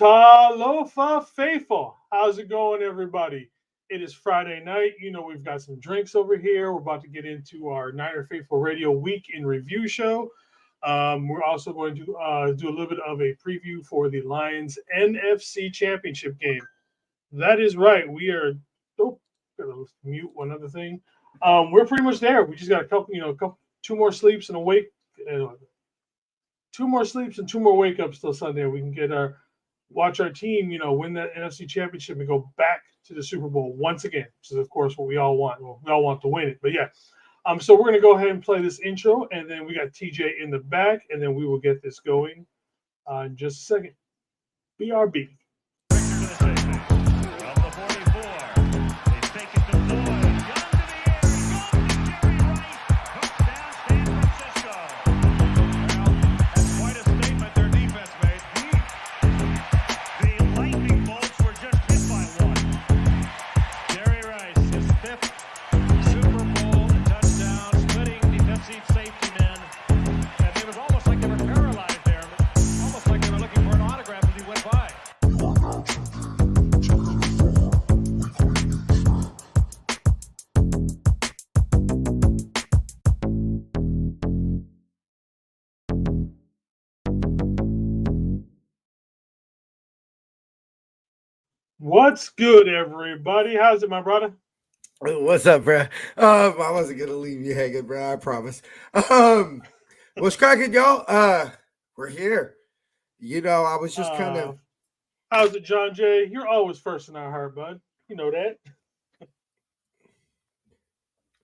Talofa Faithful. How's it going, everybody? It is Friday night. You know, we've got some drinks over here. We're about to get into our Niner Faithful Radio Week in Review show. We're also going to do a little bit of a preview for the Lions NFC Championship game. That is right. We are. Oh, gotta mute one other thing. We're pretty much there. We just got a couple, two more sleeps and a wake. Two more sleeps and two more wake ups till Sunday. We can watch our team, win that NFC Championship and go back to the Super Bowl once again, which is, of course, what we all want. Well, we all want to win it. But, yeah. So we're going to go ahead and play this intro, and then we got TJ in the back, and then we will get this going in just a second. BRB. What's good, everybody? How's it, my brother? What's up, bro? I wasn't gonna leave you hanging, bro. I promise. What's cracking, y'all? We're here. I was just kind of. How's it, John Jay? You're always first in our heart, bud. You know that.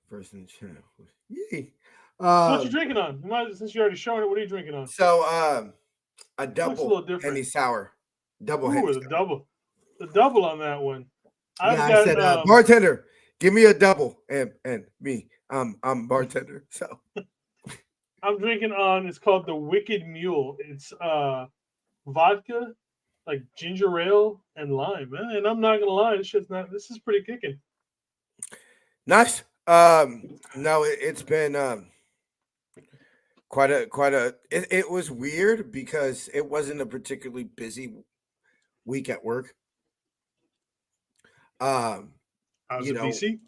First in the channel. Yay. What you drinking on? Since you already shown it, what are you drinking on? So, a double Henny sour. Double Henny sour. The double on that one. I said, bartender, give me a double, and me, I'm bartender. So I'm drinking on. It's called the Wicked Mule. It's vodka, like ginger ale and lime, man. And I'm not gonna lie, this is pretty kicking. Nice. No, it's been quite a. It was weird because it wasn't a particularly busy week at work. BC,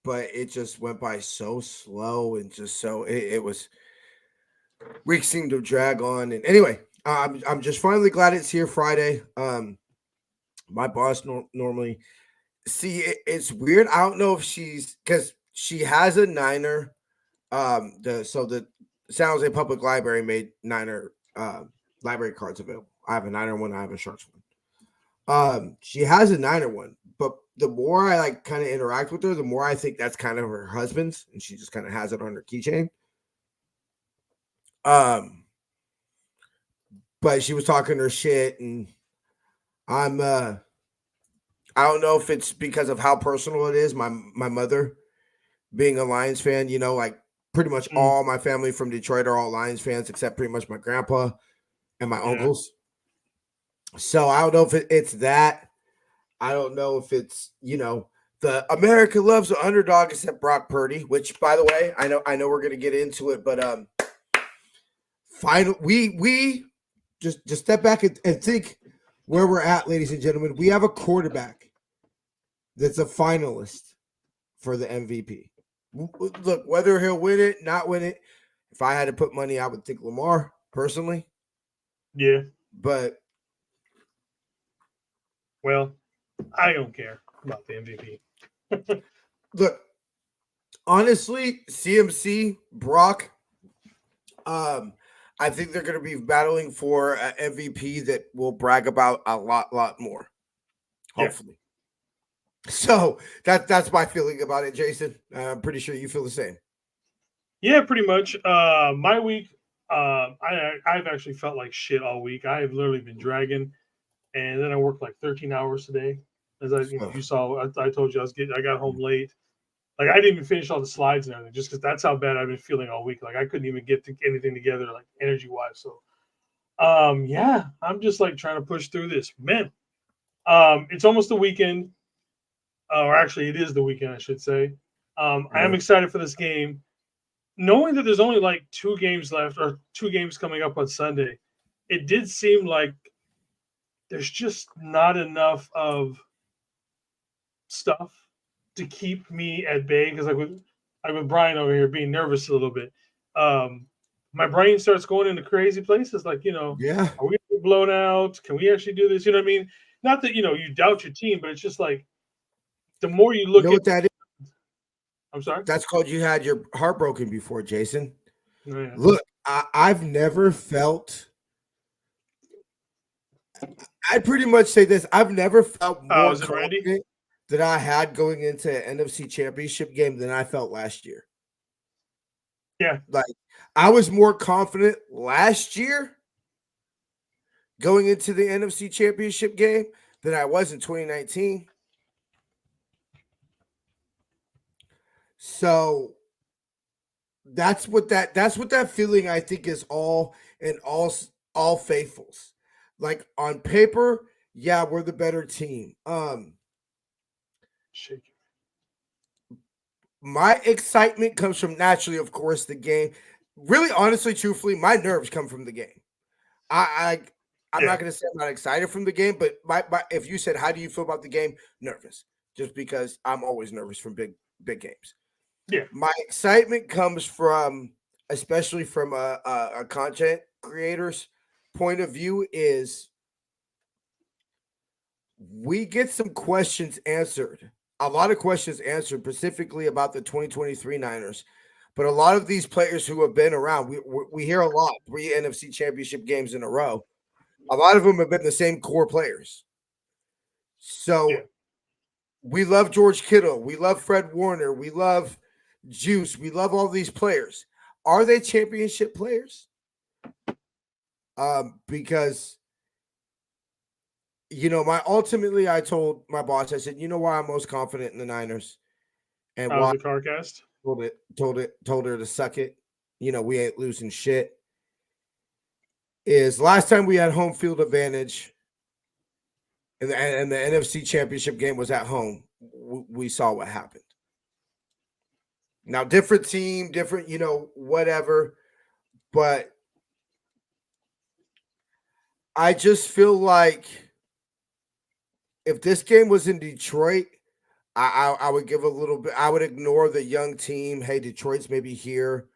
but it just went by so slow and just so it was. Weeks seemed to drag on, and anyway, I'm just finally glad it's here Friday. My boss normally it's weird. I don't know if because she has a Niner. The San Jose Public Library made Niner library cards available. I have a Niner one. I have a Sharks one. She has a Niner one. But the more I kind of interact with her, the more I think that's kind of her husband's, and she just kind of has it on her keychain. But she was talking her shit, and I don't know if it's because of how personal it is. My mother being a Lions fan, pretty much all my family from Detroit are all Lions fans, except pretty much my grandpa and my uncles. So I don't know if it's that. I don't know if it's, the America loves the underdog except Brock Purdy, which, by the way, I know we're going to get into it, but we just step back and think where we're at, ladies and gentlemen. We have a quarterback that's a finalist for the MVP. Look, whether he'll win it, not win it, if I had to put money, I would think Lamar, personally. Yeah. But. Well, I don't care about the MVP. Look, honestly, CMC, Brock, I think they're going to be battling for an MVP that will brag about a lot more, hopefully. Yeah. So that's my feeling about it, Jason. I'm pretty sure you feel the same. Yeah, pretty much. My week, I've actually felt like shit all week. I have literally been dragging. And then I worked like 13 hours today. As you saw, I told you I got home late. Like I didn't even finish all the slides and everything, just because that's how bad I've been feeling all week. Like I couldn't even get anything together, like energy wise. So, yeah, I'm just like trying to push through this, man. It's almost the weekend, or actually, it is the weekend, I should say. I am excited for this game, knowing that there's only like 2 games left, or 2 games coming up on Sunday. It did seem like there's just not enough of stuff to keep me at bay. Because like with Brian over here being nervous a little bit, my brain starts going into crazy places. Like, Yeah. are we blown out? Can we actually do this? You know what I mean? Not that you doubt your team, but it's just like the more you You look know at. what that is? I'm sorry. That's called you had your heart broken before, Jason. Oh, yeah. Look, I've never felt. I'd pretty much say this. I've never felt more Is it Randy? confident that I had going into an NFC championship game than I felt last year. Yeah. Like, I was more confident last year going into the NFC championship game than I was in 2019. So that's what that feeling I think is all faithfuls. Like, on paper, yeah, we're the better team. Shake it. My excitement comes from, naturally, of course, the game. Really, honestly, truthfully, my nerves come from the game. I'm not going to say I'm not excited from the game, but my if you said, how do you feel about the game? Nervous, just because I'm always nervous from big games. Yeah. My excitement comes from, especially from a content creator's point of view, is we get some questions answered. A lot of questions answered, specifically about the 2023 Niners. But a lot of these players who have been around, we hear a lot, 3 NFC championship games in a row. A lot of them have been the same core players. So we love George Kittle. We love Fred Warner. We love Juice. We love all these players. Are they championship players? Because, ultimately I told my boss, I said, you know why I'm most confident in the Niners? And why the CarCast? Told her to suck it. We ain't losing shit. Is last time we had home field advantage and the NFC championship game was at home, we saw what happened. Now, different team, different, whatever. But I just feel like if this game was in Detroit, I would give a little bit. I would ignore the young team. Hey, Detroit's maybe here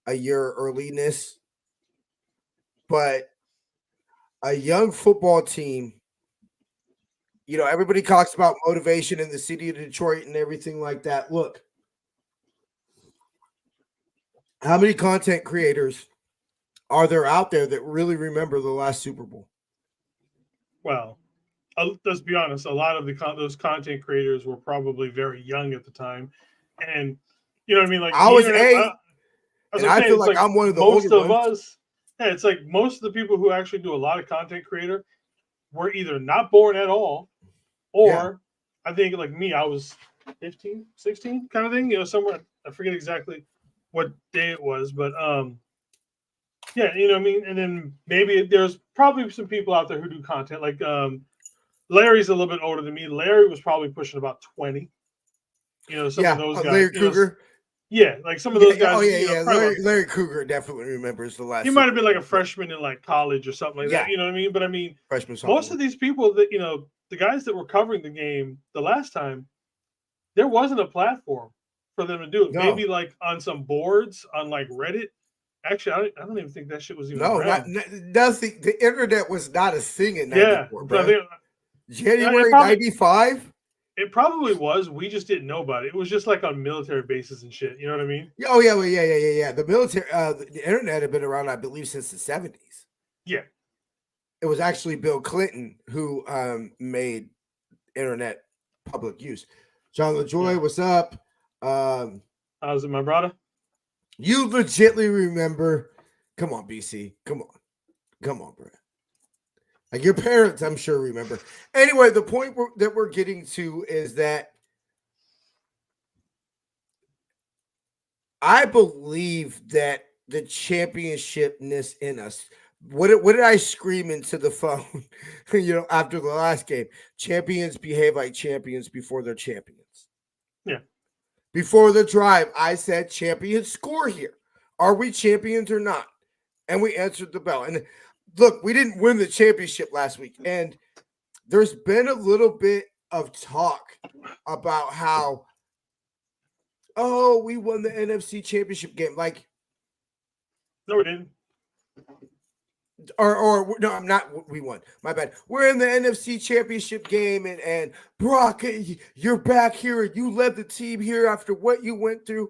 a year earliness. But a young football team, everybody talks about motivation in the city of Detroit and everything like that. Look, how many content creators are there out there that really remember the last Super Bowl? Well, let's be honest. A lot of those content creators were probably very young at the time, and you know what I mean. Like, I was 8, and I feel like I'm one of the most older of ones. us. Yeah, it's like most of the people who actually do a lot of content creator were either not born at all, or I think like me, I was 15, 16 kind of thing. Somewhere I forget exactly what day it was, but yeah, you know what I mean. And then maybe there's probably some people out there who do content. Like Larry's a little bit older than me. Larry was probably pushing about 20. Some of those guys. Larry Kruger. Like some of those guys. Oh yeah. Larry Kruger definitely remembers the last. He might have been like a freshman in like college or something like that. You know what I mean? But I mean, most of these people that the guys that were covering the game the last time, there wasn't a platform for them to do it. No. Maybe like on some boards on like Reddit. Actually, I don't even think that shit was even around. Nothing. The internet was not a thing in 94, bro. January 95? It probably was. We just didn't know about it. It was just like on military bases and shit. You know what I mean? Oh, yeah. Yeah. The military, the internet had been around, I believe, since the 70s. Yeah. It was actually Bill Clinton who made internet public use. John LaJoy, what's up? How's it, my brother? You legitly remember. Come on, BC. Come on, bro. Like your parents, I'm sure, remember. Anyway, the point that we're getting to is that I believe that the championshipness in us. What did I scream into the phone? After the last game, champions behave like champions before they're champions. Yeah. Before the drive, I said champions score here. Are we champions or not? And we answered the bell. And look, we didn't win the championship last week. And there's been a little bit of talk about how, oh, we won the NFC Championship game. Like, no, we didn't. Or no, I'm not. We won. My bad. We're in the NFC Championship game, and Brock, you're back here. You led the team here after what you went through.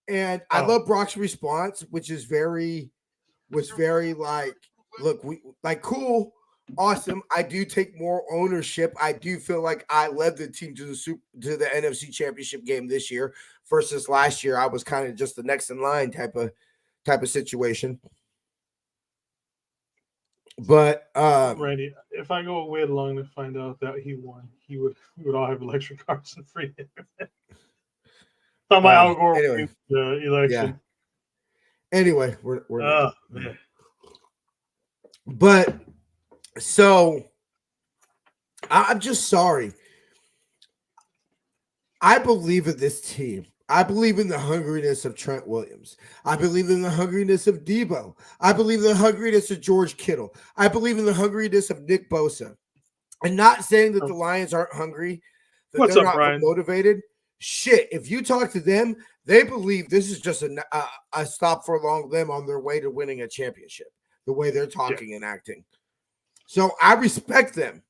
And I love Brock's response, which is very like, look, we like cool, awesome. I do take more ownership. I do feel like I led the team to the NFC Championship game this year versus last year. I was kind of just the next in line type of situation. But Randy, if I go way along to find out that he won, we would all have electric cars and free internet. Talking about Al Gore anyway, the election. Yeah. Anyway, we're man. But so I'm just sorry. I believe in this team. I believe in the hungriness of Trent Williams. I believe in the hungriness of Debo. I believe in the hungriness of George Kittle. I believe in the hungriness of Nick Bosa. I'm not saying that the Lions aren't hungry, that What's they're up, not Brian? motivated. Shit, if you talk to them, they believe this is just a stop for a long limb on their way to winning a championship, the way they're talking and acting. So I respect them,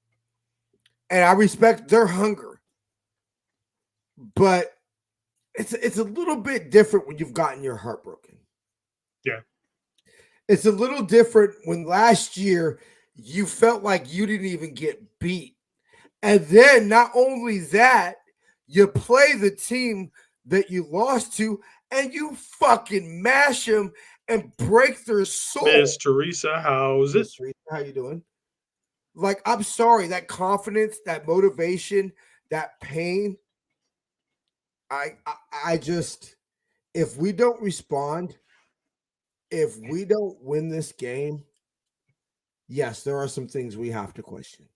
and I respect their hunger. But it's a little bit different when you've gotten your heart broken. Yeah. It's a little different when last year you felt like you didn't even get beat. And then not only that, you play the team that you lost to and you fucking mash them and break their soul. Miss Teresa, how's it? How you doing? Like, I'm sorry, that confidence, that motivation, that pain, I just, if we don't respond, if we don't win this game, yes, there are some things we have to question.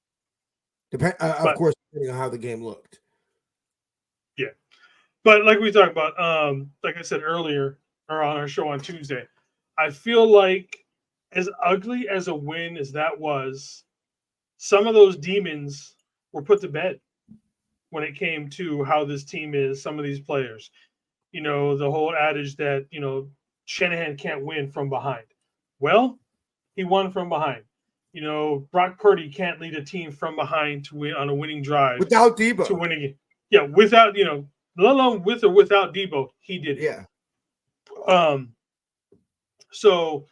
Of course, depending on how the game looked. Yeah. But like we talked about, like I said earlier, or on our show on Tuesday, I feel like as ugly as a win as that was, some of those demons were put to bed when it came to how this team is, some of these players. You know, the whole adage that, you know, Shanahan can't win from behind. Well, he won from behind. You know, Brock Purdy can't lead a team from behind to win on a winning drive. Without Debo. To winning it. Yeah, without, you know, let alone with or without Debo, he did it. Yeah. So,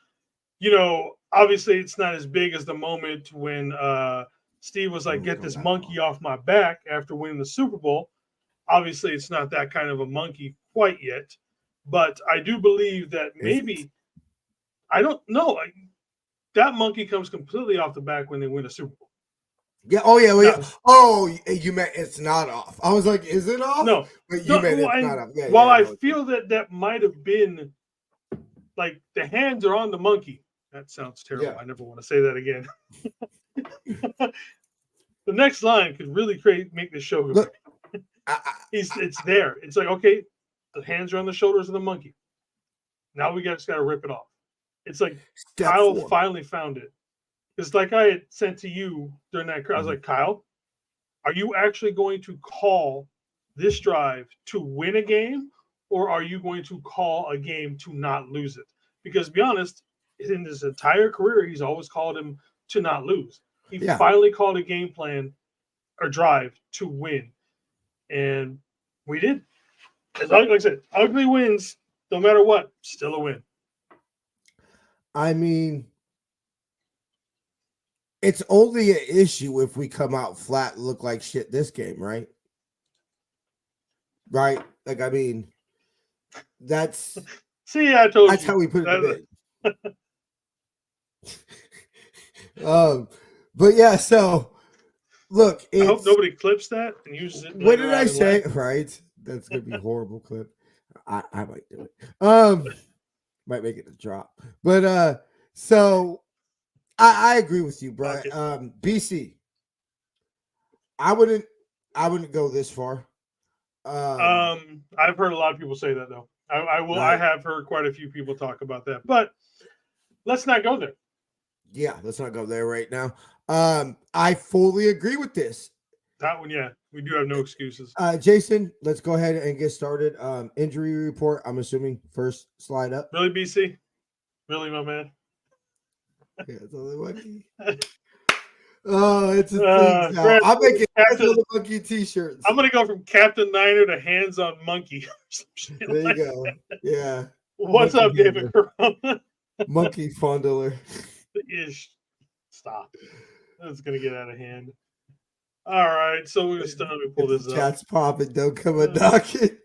you know, obviously it's not as big as the moment when Steve was like, get this monkey off my back after winning the Super Bowl. Obviously, it's not that kind of a monkey quite yet. But I do believe that maybe, I don't know, that monkey comes completely off the back when they win a Super Bowl. Yeah. Oh, yeah. Well, yeah. Oh, you meant it's not off. I was like, is it off? No. But you meant it's not off. Yeah, while I feel that might have been, like, the hands are on the monkey. That sounds terrible. Yeah. I never want to say that again. The next line could really make this show go. It's there. It's like, okay, the hands are on the shoulders of the monkey. Now we just got to rip it off. It's like Kyle finally found it. It's like I had sent to you during that. I was like, Kyle, are you actually going to call this drive to win a game, or are you going to call a game to not lose it? Because to be honest, in his entire career, he's always called him to not lose. He finally called a game plan or drive to win. And we did. Like I said, ugly wins, no matter what, still a win. I mean, it's only an issue if we come out flat and look like shit this game, right? Right? Like, I mean, that's... See, I told you. That's how we put it to bed. But yeah, so look, I hope nobody clips that and uses it. What did I say? Right? That's gonna be a horrible clip. I might do it. Might make it a drop. But so I agree with you, bro. Okay. BC. I wouldn't go this far. I've heard a lot of people say that though. I will. Right. I have heard quite a few people talk about that, but let's not go there. Yeah, let's not go there right now. I fully agree with this. That one, yeah, we do have no excuses. Jason, let's go ahead and get started. Injury report. I'm assuming first slide up. Really, BC? Really, my man? Yeah, it's only monkey. Oh, it's a thing now. I'm making Captain, monkey t-shirts. I'm gonna go from Captain Niner to Hands on Monkey. There you go. Yeah. What's monkey up, David Corona? Monkey fondler. Ish. Stop. That's gonna get out of hand. All right, so we're gonna start. Let me pull this up. Chat's popping. Don't come a knocking.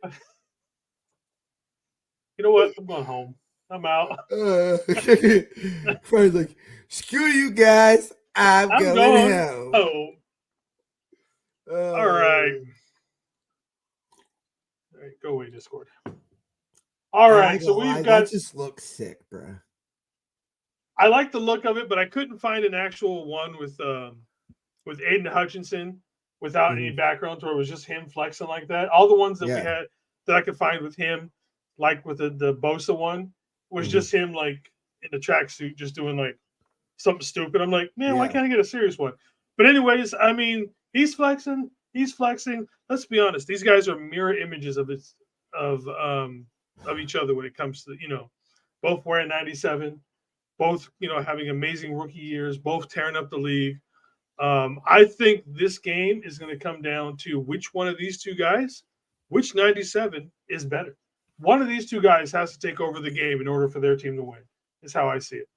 You know what? I'm going home. I'm out. Friend's like, screw you guys. I'm going home. Oh. All right. All right. Go away, Discord. All right. So we've got. That just looks sick, bro. I like the look of it, but I couldn't find an actual one with Aiden Hutchinson without any background, where it was just him flexing like that. All the ones that we had that I could find with him, like with the Bosa one, was just him like in the tracksuit, just doing like something stupid. I'm like, man, why can't I get a serious one? But anyways, I mean, he's flexing. Let's be honest; these guys are mirror images of each other when it comes to both wearing 97, both having amazing rookie years, both tearing up the league. I think this game is going to come down to which one of these two guys, which 97 is better. One of these two guys has to take over the game in order for their team to win. Is how I see it.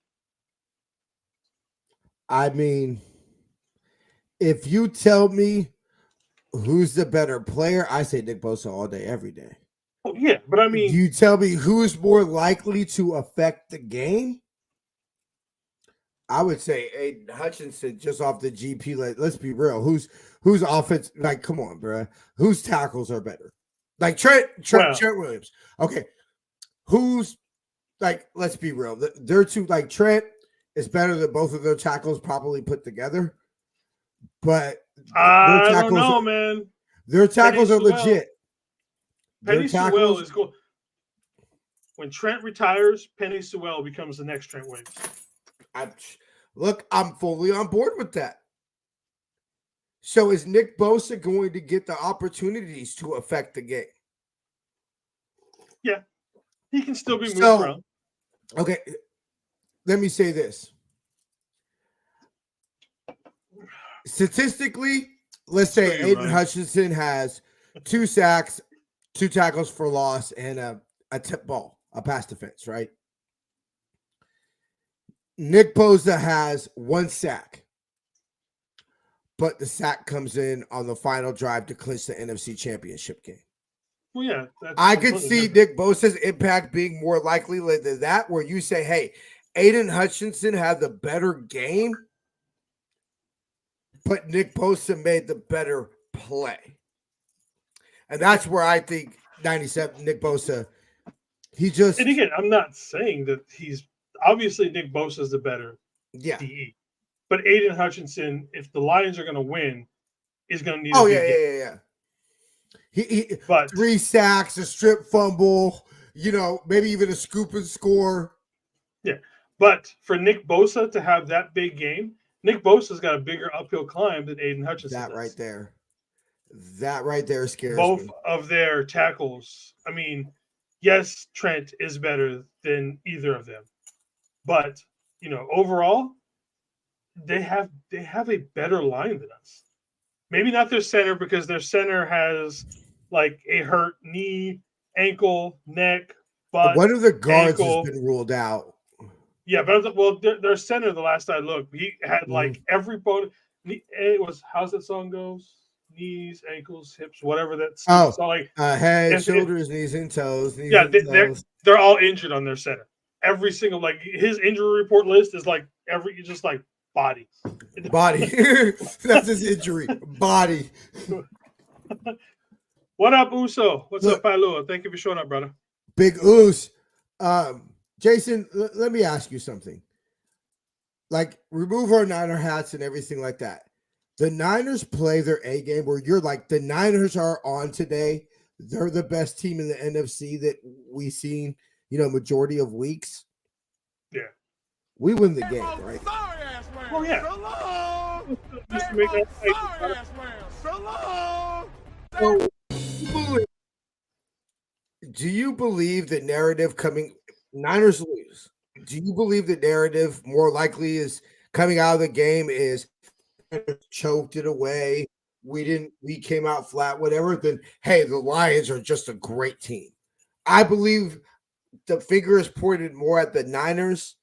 I mean, if you tell me who's the better player, I say Nick Bosa all day, every day. Oh, yeah, but I mean, you tell me who's more likely to affect the game? I would say Aiden Hutchinson just off the GP. Like, let's be real. Who's offense? Like, come on, bro. Whose tackles are better? Like Trent Williams. Okay. Who's like? Let's be real. They're two. Like Trent is better than both of their tackles probably put together. But I don't know, man. Their tackles are legit. Penny Sewell is cool. When Trent retires, Penny Sewell becomes the next Trent Williams. I'm fully on board with that. So is Nick Bosa going to get the opportunities to affect the game? Yeah. He can still be moved around. Okay. Let me say this. Statistically, let's say Aiden Hutchinson has 2 sacks, 2 tackles for loss, and a tip ball, a pass defense, right? Nick Bosa has 1 sack, but the sack comes in on the final drive to clinch the NFC Championship game. Well, yeah. I could see Nick Bosa's impact being more likely than that, where you say, hey, Aiden Hutchinson had the better game, but Nick Bosa made the better play. And that's where I think 97, Nick Bosa, and again, I'm not saying that he's obviously Nick Bosa is the better DE. But Aiden Hutchinson, if the Lions are going to win, is going to need a big game. He 3 sacks, a strip fumble, maybe even a scoop and score. Yeah. But for Nick Bosa to have that big game, Nick Bosa's got a bigger uphill climb than Aiden Hutchinson does. That right there scares both me. Of their tackles. I mean, yes, Trent is better than either of them. But, overall, they have a better line than us. Maybe not their center, because their center has like a hurt knee, ankle, neck, butt. One of the guards has been ruled out. Yeah, but their center, the last I looked, he had like every bone. It was, how's that song goes? Knees, ankles, hips, whatever that's. So like head, shoulders, knees, and toes. They're all injured on their center. Every single, like, his injury report list is like just like body. That's his injury. Body. What up, Uso? What's up, Palua? Thank you for showing up, brother. Big Us. Jason, let me ask you something. Like, remove our Niner hats and everything like that. The Niners play their A game where you're like, the Niners are on today. They're the best team in the NFC that we've seen, majority of weeks. Yeah. we win the game, right? Oh yeah. Just to make that So, do you believe the narrative coming Niners lose? Do you believe the narrative more likely is coming out of the game is choked it away? We came out flat, whatever. Then hey, the Lions are just a great team. I believe the finger is pointed more at the Niners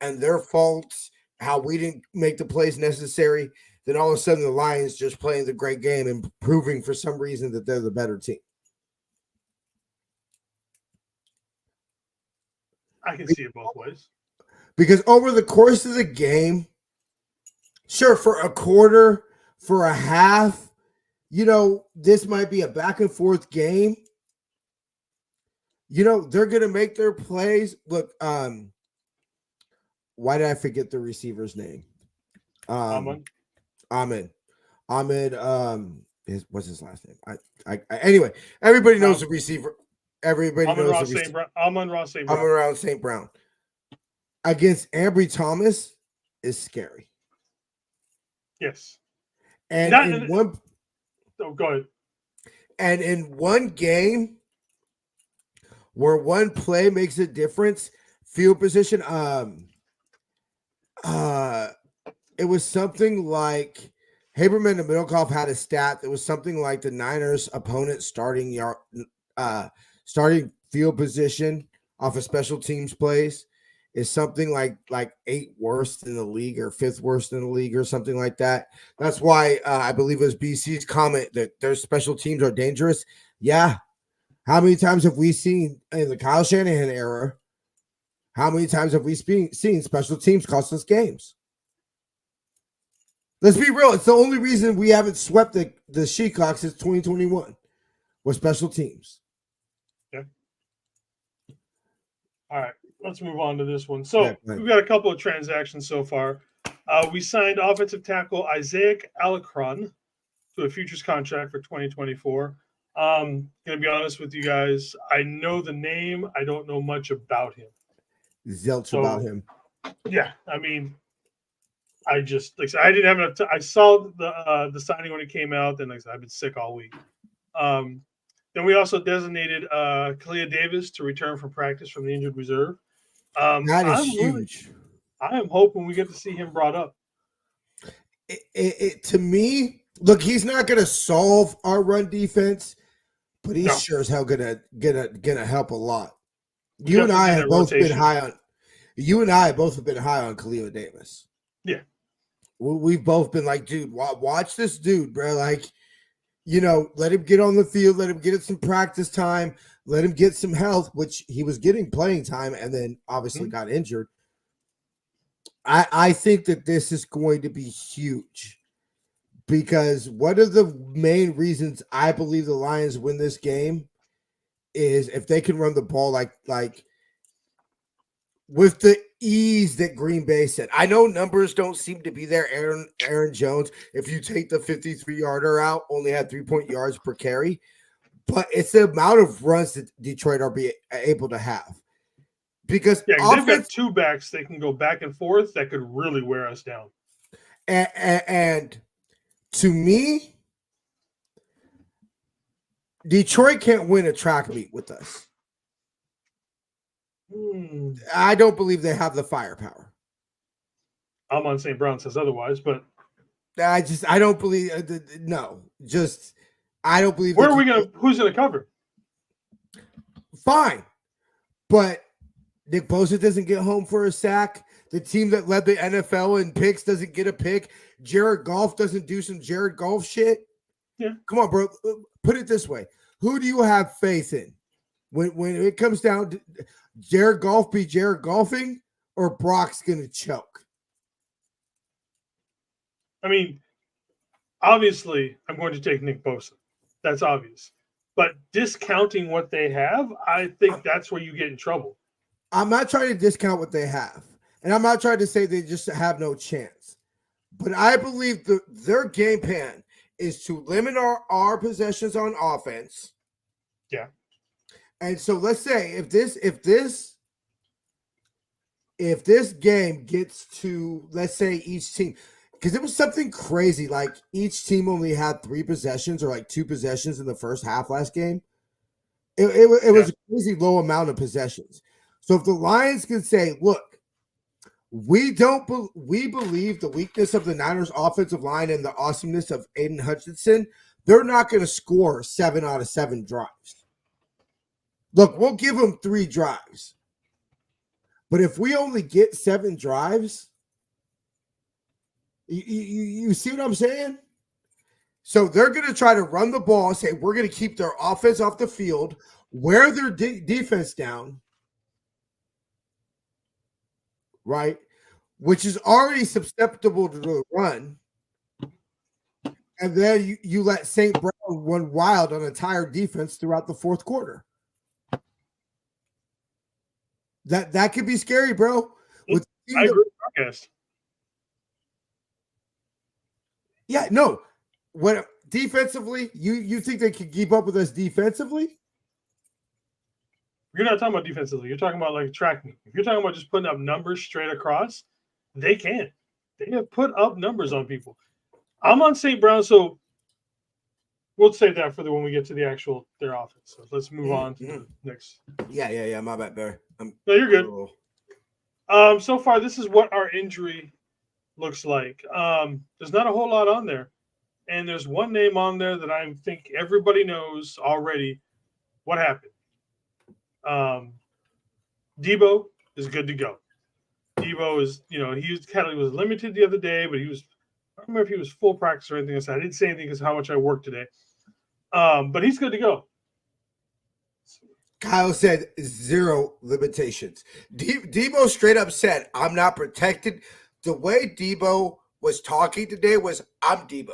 and their faults, how we didn't make the plays necessary. Then all of a sudden the Lions just playing the great game and proving for some reason that they're the better team. I can see it both ways. Because over the course of the game, sure, for a quarter, for a half, this might be a back and forth game. They're going to make their plays. Look, why did I forget the receiver's name? Ahmed. What's his last name? Anyway, everybody knows the receiver. Everybody knows the receiver. Amon-Ra St. Brown. Amon-Ra St. Brown. Against Ambry Thomas is scary. Yes. And go ahead. And in one game where one play makes a difference, field position, it was something like Haberman and Middlecoff had a stat that was something like the Niners opponent starting field position off of special teams plays is something like 8th worst in the league or 5th worst in the league or something like that. That's why I believe it was BC's comment that their special teams are dangerous. Yeah. How many times have we seen in the Kyle Shanahan era? How many times have we seen special teams cost us games? Let's be real. It's the only reason we haven't swept the Sheetcock since 2021 was special teams. Yeah. All right. Let's move on to this one. So we've got a couple of transactions so far. We signed offensive tackle Isaiah Alarcon to a futures contract for 2024. Going to be honest with you guys. I know the name. I don't know much about him. Zilch about him. Yeah. I mean, I just, like I said, I didn't have enough time. I saw the signing when it came out. Then, like I said, I've been sick all week. Then we also designated Kalia Davis to return from practice from the injured reserve. That is huge. I am hoping we get to see him brought up. To me, look, he's not going to solve our run defense, but he's sure as hell gonna help a lot. You and I have both been high on Kalia Davis. Yeah, we've both been like, dude, watch this dude, bro. Like, let him get on the field, let him get some practice time, let him get some health, which he was getting playing time and then obviously got injured. I think that this is going to be huge because one of the main reasons I believe the Lions win this game is if they can run the ball like with the ease that Green Bay said. I know numbers don't seem to be there. Aaron Jones, if you take the 53-yarder out, only had 3 yards per carry. But it's the amount of runs that Detroit are able to have. Because they've got two backs that can go back and forth that could really wear us down. And to me, Detroit can't win a track meet with us. I don't believe they have the firepower. Amon St. Brown says otherwise, but I don't believe. I don't believe. Who's gonna cover? Fine, but Nick Bosa doesn't get home for a sack. The team that led the NFL in picks doesn't get a pick. Jared Goff doesn't do some Jared Goff shit. Yeah, come on, bro. Put it this way: who do you have faith in when it comes down to Jared Goff be Jared Goffing or Brock's gonna choke? I mean, obviously, I'm going to take Nick Bosa. That's obvious. But discounting what they have, I think that's where you get in trouble. I'm not trying to discount what they have. And I'm not trying to say they just have no chance. But I believe their game plan is to limit our possessions on offense. Yeah. And so let's say if this if this game gets to, let's say each team, because it was something crazy, like each team only had 3 possessions or like 2 possessions in the first half last game. It was a crazy low amount of possessions. So if the Lions can say, look, we believe the weakness of the Niners offensive line and the awesomeness of Aiden Hutchinson, they're not going to score 7 out of 7 drives. Look, we'll give them 3 drives. But if we only get 7 drives, you see what I'm saying? So they're going to try to run the ball and say, we're going to keep their offense off the field, wear their defense down, right? Which is already susceptible to the run. And then you let St. Brown run wild on entire defense throughout the fourth quarter. That could be scary, bro. I agree with Marcus. Yeah, no. When defensively, you think they could keep up with us defensively? You're not talking about defensively. You're talking about like track meet. If you're talking about just putting up numbers straight across, they can. They have put up numbers on people. I'm on St. Brown, so we'll save that for when we get to their offense. So let's move on to the next. Yeah. My bad, Barry. No, you're good. So far, this is what our injury looks like. There's not a whole lot on there. And there's one name on there that I think everybody knows already what happened. Debo is good to go. Debo is, he was limited the other day, but I don't remember if he was full practice or anything else. I didn't say anything because how much I worked today. But he's good to go. Kyle said 0 limitations. Debo straight up said, I'm not protected. The way Debo was talking today was, I'm Debo.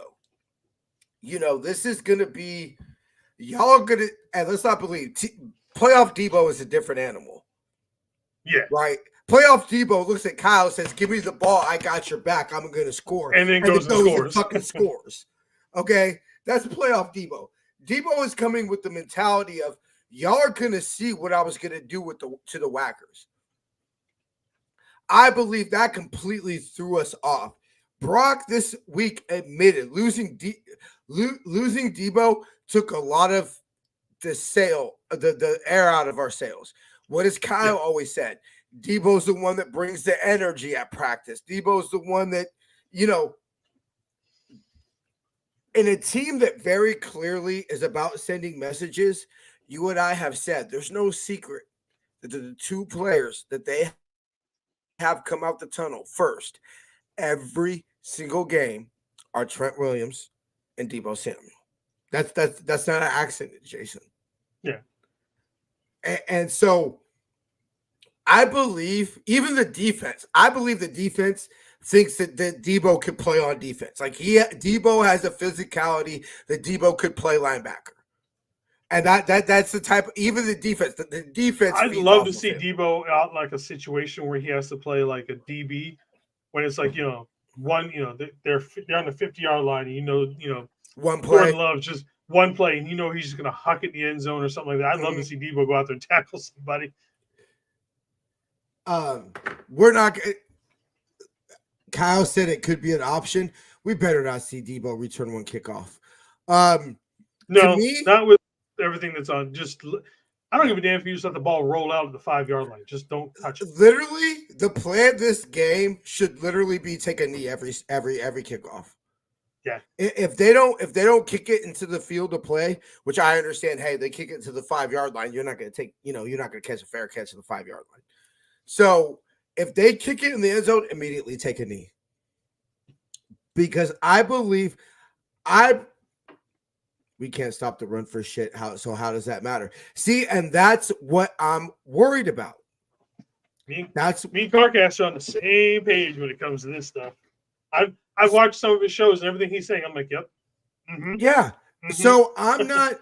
This is going to be, y'all are going to, and let's not believe, playoff Debo is a different animal. Yeah. Right? Playoff Debo looks at Kyle, says, give me the ball. I got your back. I'm going to score. And then goes and scores. Fucking scores. Okay? That's playoff Debo. Debo is coming with the mentality of, y'all are going to see what I was going to do to the Whackers. I believe that completely threw us off. Brock this week admitted losing Debo took a lot of the air out of our sails. What has Kyle always said? Debo's the one that brings the energy at practice. Debo's the one that, in a team that very clearly is about sending messages, you and I have said there's no secret that the 2 players that they have come out the tunnel first every single game are Trent Williams and Debo Samuel. That's not an accident, Jason. Yeah. And so I believe even the defense, thinks that Debo could play on defense. Like Debo has a physicality that Debo could play linebacker. And that's the type, even the defense. The defense. I'd love to see Debo out like a situation where he has to play like a DB when it's like, they're on the 50-yard line and one play. Jordan Love just one play and he's just gonna huck it in the end zone or something like that. I'd love to see Debo go out there and tackle somebody. We're not. Kyle said it could be an option. We better not see Debo return one kickoff. No, not with everything that's on. I don't give a damn if you just let the ball roll out at the 5-yard line. Just don't touch it. Literally, the play of this game should literally be take a knee every kickoff. Yeah. If they don't kick it into the field of play, which I understand, hey, they kick it to the 5-yard line, you're not going to catch a fair catch at the 5-yard line. So if they kick it in the end zone, immediately take a knee. Because I believe we can't stop the run for shit. How does that matter? See, and that's what I'm worried about. Me and Carcass are on the same page when it comes to this stuff. I've watched some of his shows and everything he's saying. I'm like, yep. Mm-hmm. Yeah. Mm-hmm. So I'm not.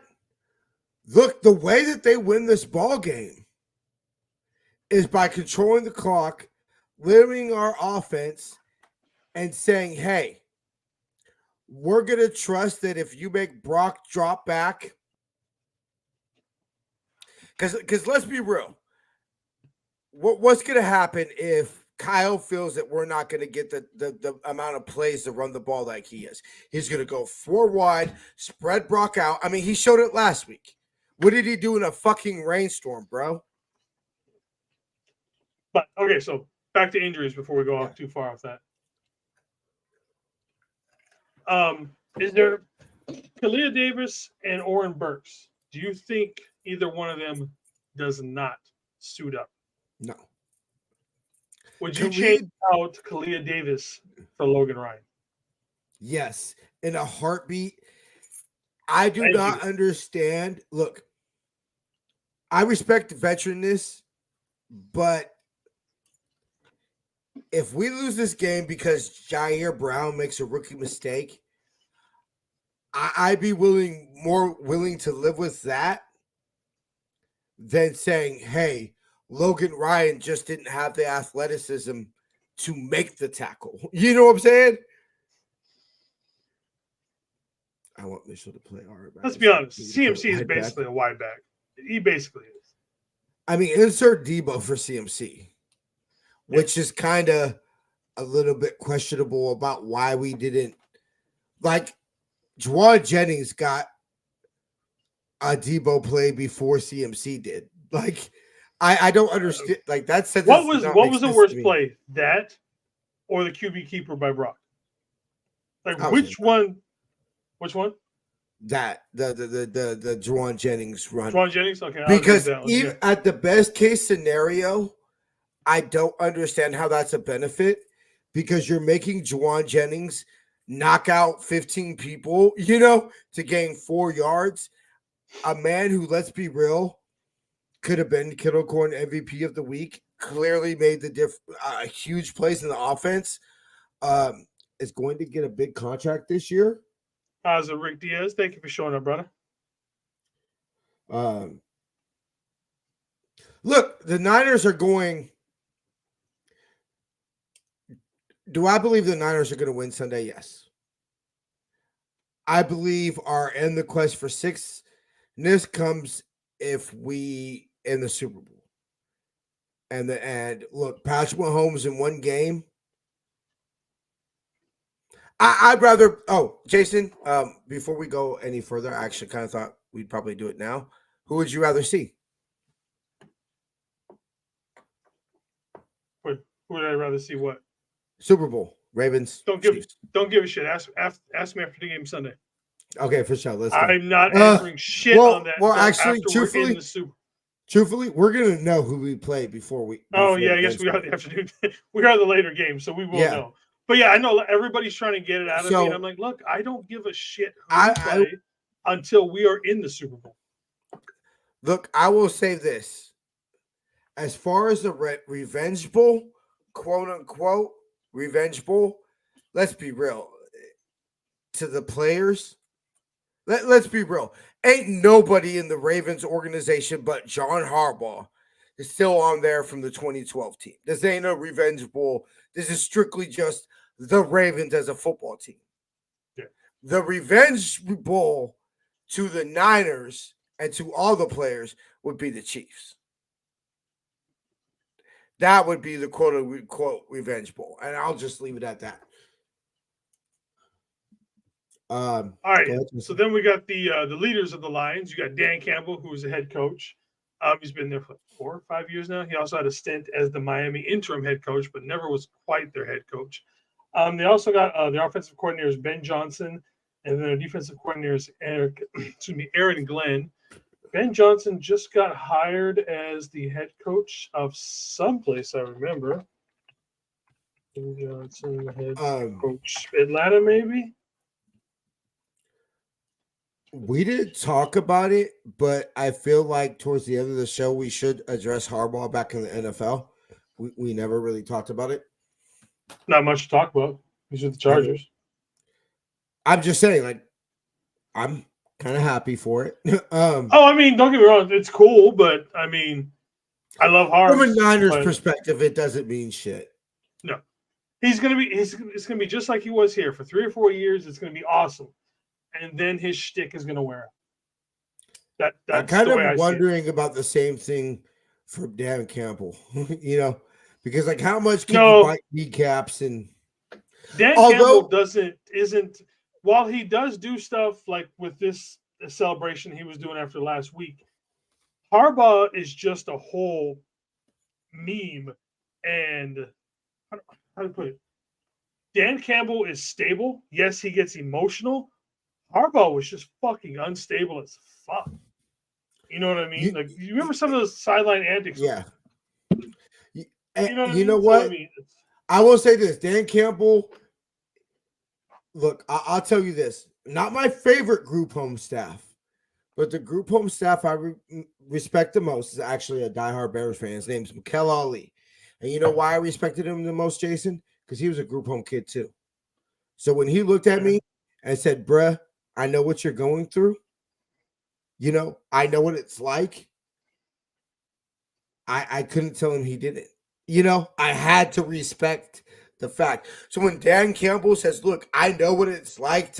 Look, the way that they win this ball game is by controlling the clock, limiting our offense, and saying, hey, we're going to trust that if you make Brock drop back, because let's be real. what's going to happen if Kyle feels that we're not going to get the amount of plays to run the ball like he is? He's going to go 4 wide, spread Brock out. I mean, he showed it last week. What did he do in a fucking rainstorm, bro? But okay, so back to injuries before we go off too far off that. Is there Kalia Davis and Oren Burks? Do you think either one of them does not suit up? No. Would you change out Kalia Davis for Logan Ryan? Yes, in a heartbeat. I do not understand. Look, I respect veteranness, but if we lose this game because Jair Brown makes a rookie mistake, I'd be more willing to live with that than saying, hey, Logan Ryan just didn't have the athleticism to make the tackle. You know what I'm saying? I want Mitchell to play hard. Let's be honest. CMC is basically a wide back. He basically is. I mean, insert Debo for CMC, which is kind of a little bit questionable about why we didn't. Like, Juwan Jennings got a Debo play before CMC did. Like, I don't understand. Like, that said, what was the worst play? That or the QB keeper by Brock? Like, which one? Which one? That the Juwan Jennings run. Juwan Jennings, okay. Because even at the best case scenario, I don't understand how that's a benefit because you're making Juwan Jennings knock out 15 people, to gain 4 yards. A man who, let's be real, could have been Kittle Corn MVP of the week, clearly made the huge plays in the offense, is going to get a big contract this year. How's it, Rick Diaz? Thank you for showing up, brother. Look, the Niners are going. Do I believe the Niners are going to win Sunday? Yes. I believe our end the quest for sixness comes if we in the Super Bowl. And look, Patrick Mahomes in one game. I'd rather. Oh, Jason. Before we go any further, I actually kind of thought we'd probably do it now. Who would you rather see? Who would I rather see? What? Super Bowl, Ravens. Don't give a shit. Ask me after the game Sunday. Okay, for sure. Let's. I'm not answering shit on that. Well, actually, truthfully, we're gonna know who we play before we. I guess we are the afternoon. We are the later game, so we will know. But yeah, I know everybody's trying to get it out of me, and I'm like, look, I don't give a shit who we play until we are in the Super Bowl. Look, I will say this: as far as the Revenge Bowl, quote unquote Revenge Bowl, let's be real. To the players, let's be real. Ain't nobody in the Ravens organization but John Harbaugh is still on there from the 2012 team. This ain't a Revenge Bowl. This is strictly just the Ravens as a football team. Yeah. The Revenge Bowl to the Niners and to all the players would be the Chiefs. That would be the quote-unquote Revenge Bowl. And I'll just leave it at that. All right. So then we got the leaders of the Lions. You got Dan Campbell, who's the head coach. He's been there for 4 or 5 years now. He also had a stint as the Miami interim head coach, but never was quite their head coach. They also got their offensive coordinators, Ben Johnson, and then their defensive coordinators, Aaron Glenn. Ben Johnson just got hired as the head coach of someplace I remember. Ben Johnson, head coach, Atlanta, maybe? We didn't talk about it, but I feel like towards the end of the show, we should address Harbaugh back in the NFL. We never really talked about it. Not much to talk about. He's with the Chargers. I'm just saying, I'm kind of happy for it. I mean, don't get me wrong. It's cool, but, I mean, I love Harbaugh. From a Niners perspective, it doesn't mean shit. No. It's going to be just like he was here for 3 or 4 years. It's going to be awesome. And then his shtick is going to wear out. I'm kind of wondering about the same thing from Dan Campbell, because like how much can you No, bite kneecaps and Dan Campbell although isn't while he does do stuff like with this celebration he was doing after last week. Harbaugh is just a whole meme, and how to put it. Dan Campbell is stable. Yes, he gets emotional. Harbaugh was just fucking unstable as fuck. You know what I mean? you, Like, you remember some of those sideline antics? yeah, You know what I you know mean? So I what? mean, I will say this: Dan Campbell. Look, I'll tell you this: not my favorite group home staff, but the group home staff I respect the most is actually a diehard Bears fan. His name's Mikel Ali, and you know why I respected him the most, Jason? Because he was a group home kid too. So when he looked at me and said, "Bruh, I know what you're going through. I know what it's like." I couldn't tell him he didn't. I had to respect the fact. So when Dan Campbell says, "Look, I know what it's like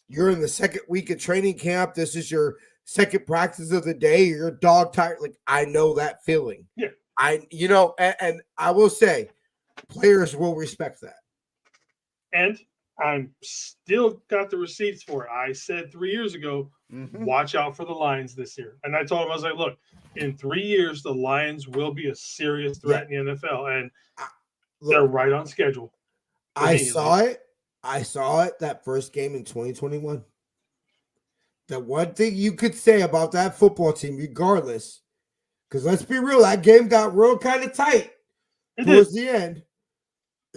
you're in the second week of training camp. This is your second practice of the day. You're dog tired." Like, I know that feeling. yeah. And I will say, players will respect that. And I'm still got the receipts for it. I said 3 years ago, watch out for the Lions this year. And I told him, I was like, look, in 3 years, the Lions will be a serious threat in the NFL. And they're right on schedule. I saw it. I saw it that first game in 2021. The one thing you could say about that football team, regardless, because let's be real, that game got real kind of tight towards the end.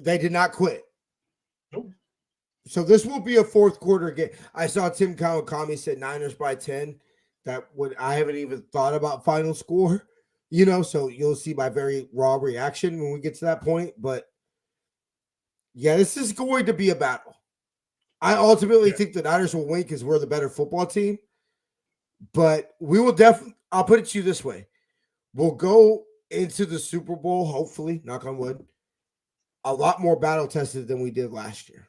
They did not quit. Nope. So this will be a fourth quarter game. I saw Tim Kawakami said Niners by 10. I haven't even thought about final score, so you'll see my very raw reaction when we get to that point. But yeah, this is going to be a battle. I ultimately think the Niners will win because we're the better football team. But we will definitely, I'll put it to you this way. We'll go into the Super Bowl, hopefully, knock on wood, a lot more battle tested than we did last year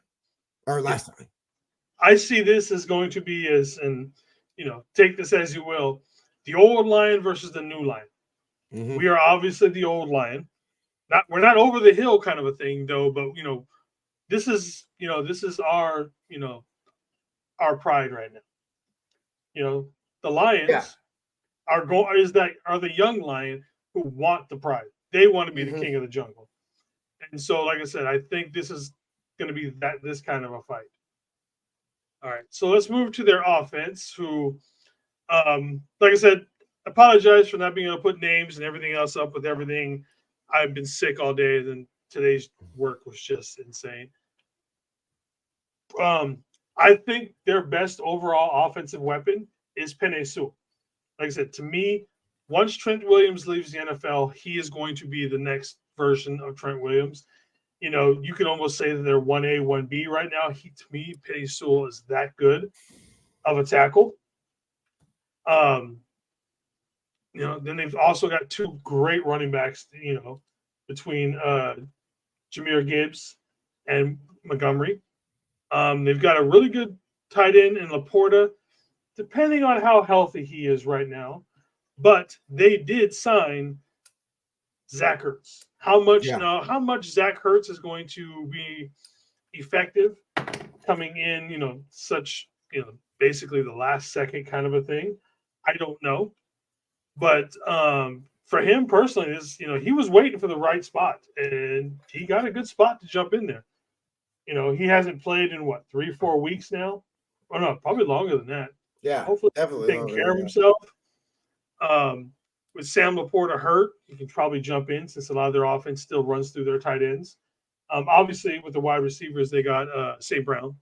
or last time. I see this as going to be take this as you will, the old Lion versus the new Lion. Mm-hmm. We are obviously the old Lion. We're not over the hill kind of a thing though, but this is our our pride right now. The Lions are the young Lion who want the pride. They want to be the king of the jungle. And so, like I said, I think this is going to be this kind of a fight. All right, so let's move to their offense, who, like I said, apologize for not being able to put names and everything else up with everything. I've been sick all day, and today's work was just insane. I think their best overall offensive weapon is Penei Sewell. Like I said, to me, once Trent Williams leaves the NFL, he is going to be the next version of Trent Williams. You can almost say that they're 1A, 1B right now. To me, Penei Sewell is that good of a tackle. Then they've also got two great running backs, between Jahmyr Gibbs and Montgomery. They've got a really good tight end in Laporta, depending on how healthy he is right now. But they did sign Zach Ertz. How much Zach Ertz is going to be effective coming in, basically the last second kind of a thing, I don't know. But for him personally, he was waiting for the right spot, and he got a good spot to jump in there. He hasn't played in 3-4 weeks now. Oh no, probably longer than that. Yeah, hopefully definitely taking care of himself. With Sam Laporta hurt, he can probably jump in since a lot of their offense still runs through their tight ends. Obviously, with the wide receivers, they got St. Brown.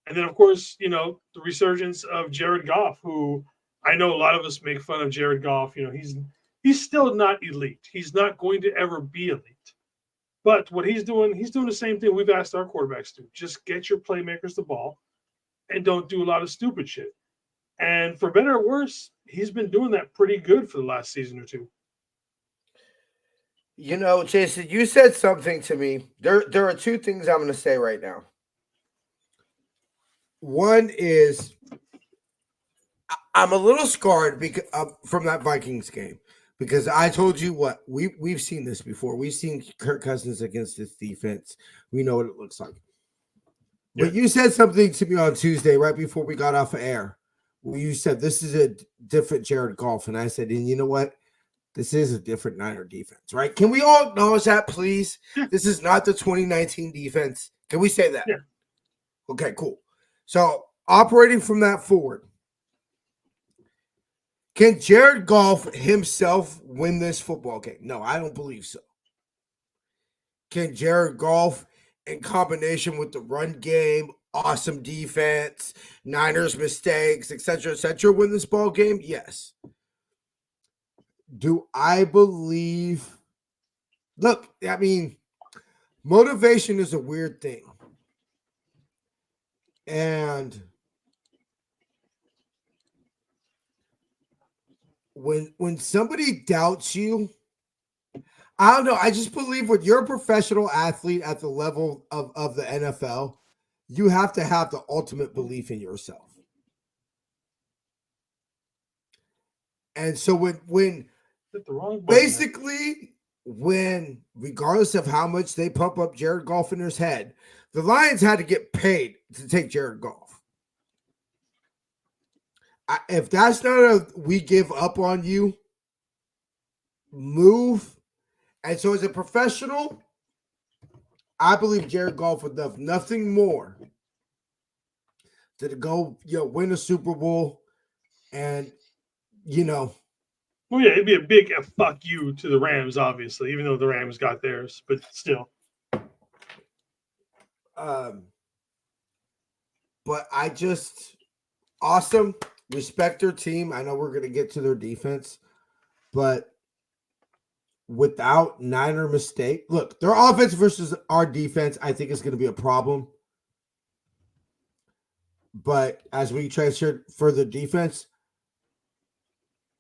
And then, of course, the resurgence of Jared Goff, who I know a lot of us make fun of Jared Goff. He's still not elite. He's not going to ever be elite. But what he's doing the same thing we've asked our quarterbacks to. Just get your playmakers the ball and don't do a lot of stupid shit. And for better or worse, he's been doing that pretty good for the last season or two. Jason, you said something to me. There are two things I'm going to say right now. One is I'm a little scarred from that Vikings game Because I told you what we've seen this before. We've seen Kirk Cousins against this defense. We know what it looks like. But you said something to me on Tuesday right before we got off of air. Where you said this is a different Jared Goff, and I said, and you know what? This is a different Niner defense, right? Can we all acknowledge that, please? Yeah. This is not the 2019 defense. Can we say that? Yeah. Okay, cool. So operating from that forward, can Jared Goff himself win this football game? No, I don't believe so. Can Jared Goff, in combination with the run game, awesome defense, Niners mistakes, etc., win this ball game? Yes. Do I believe? Look, I mean, motivation is a weird thing. And when somebody doubts you, I don't know. I just believe when you're a professional athlete at the level of the NFL, you have to have the ultimate belief in yourself. And so when basically, when regardless of how much they pump up Jared Goff in his head, the Lions had to get paid to take Jared Goff. If that's not a we give up on you move, and so as a professional, I believe Jared Goff would love nothing more to go, win a Super Bowl and, Well, yeah, it'd be a big fuck you to the Rams, obviously, even though the Rams got theirs, but still. But I just awesome. Respect their team. I know we're going to get to their defense, but without Niner mistake, look, their offense versus our defense, I think is going to be a problem. But as we transfer for the defense,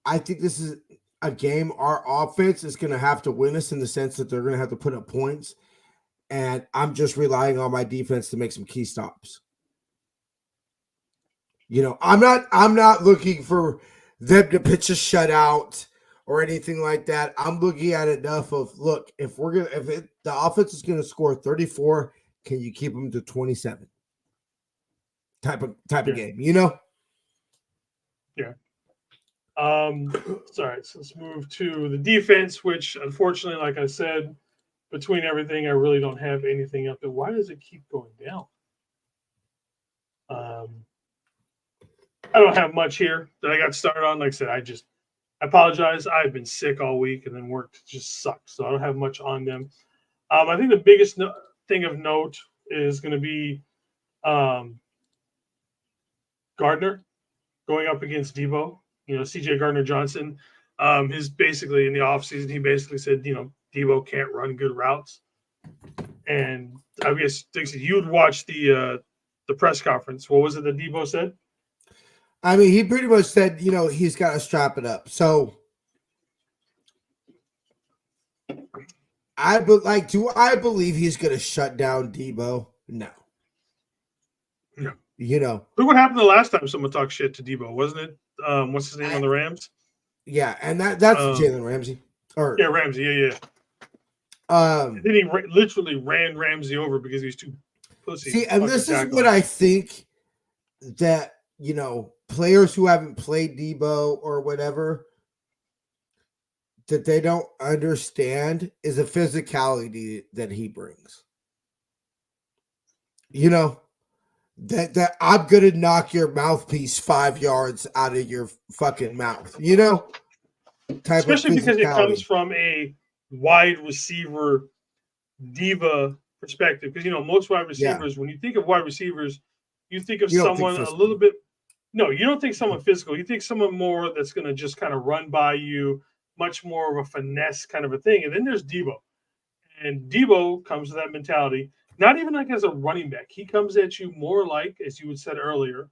I think this is a game our offense is going to have to win us in the sense that they're going to have to put up points. And I'm just relying on my defense to make some key stops. I'm not looking for them to pitch a shutout or anything like that. I'm looking at enough of, look, if the offense is going to score 34, can you keep them to 27? Type of game, Yeah. Sorry, so let's move to the defense, which unfortunately, like I said, between everything, I really don't have anything up there. Why does it keep going down? I don't have much here that I got started on. Like I said, I apologize. I've been sick all week, and then work just sucks, so I don't have much on them. I think the biggest thing of note is going to be Gardner going up against Debo. CJ Gardner-Johnson. His basically in the offseason, he basically said, Debo can't run good routes. And I guess you would watch the press conference. What was it that Debo said? I mean, he pretty much said, he's got to strap it up. So do I believe he's going to shut down Debo? No. Look what happened the last time someone talked shit to Debo, wasn't it? What's his name on the Rams? Yeah, and that's Jalen Ramsey. Ramsey. Yeah. Then he literally ran Ramsey over because he was too pussy. See, and this is what I think that, players who haven't played Debo or whatever, that they don't understand is the physicality that he brings. That I'm going to knock your mouthpiece 5 yards out of your fucking mouth, Especially because it comes from a wide receiver diva perspective. Because, most wide receivers, when you think of wide receivers, you think of someone a little bit. No, you don't think someone physical. You think someone more that's going to just kind of run by you, much more of a finesse kind of a thing. And then there's Debo. And Debo comes with that mentality, not even like as a running back. He comes at you more like, as you had said earlier,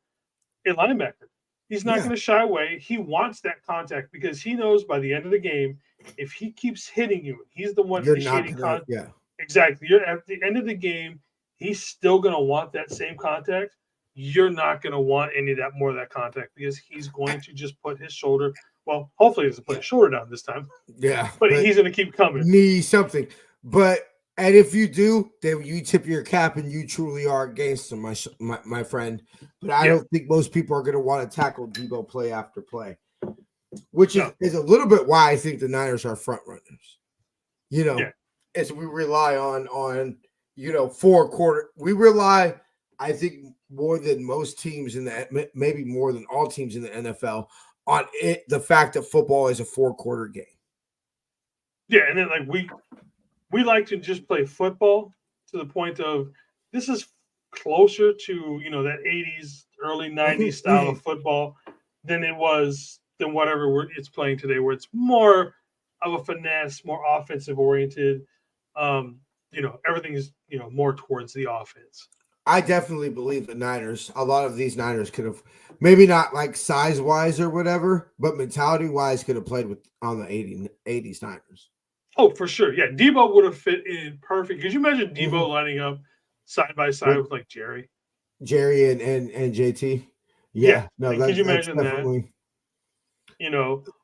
a linebacker. He's not going to shy away. He wants that contact because he knows by the end of the game, if he keeps hitting you, he's the one initiating contact. Yeah. Exactly. You're at the end of the game, he's still going to want that same contact. You're not going to want any of that more of that contact because he's going to just put his shoulder Well, hopefully he doesn't play a shoulder down this time. Yeah, but he's going to keep coming. Need something. And if you do, then you tip your cap and you truly are a gangster, my friend. But I don't think most people are going to want to tackle Debo play after play, which is a little bit why I think the Niners are front runners. As we rely on 4 quarter. We rely, I think, more than most teams maybe more than all teams in the NFL on the fact that football is a 4-quarter game. Yeah, and then like we like to just play football to the point of this is closer to that 80s, early 90s style of football than whatever it's playing today, where it's more of a finesse, more offensive oriented. Everything is more towards the offense. I definitely believe the Niners, a lot of these Niners could have, maybe not like size wise or whatever, but mentality wise could have played on the 80s Niners. Oh, for sure. Yeah. Debo would have fit in perfect. Could you imagine Debo lining up side by side with like Jerry and JT? Yeah. No, could you imagine that?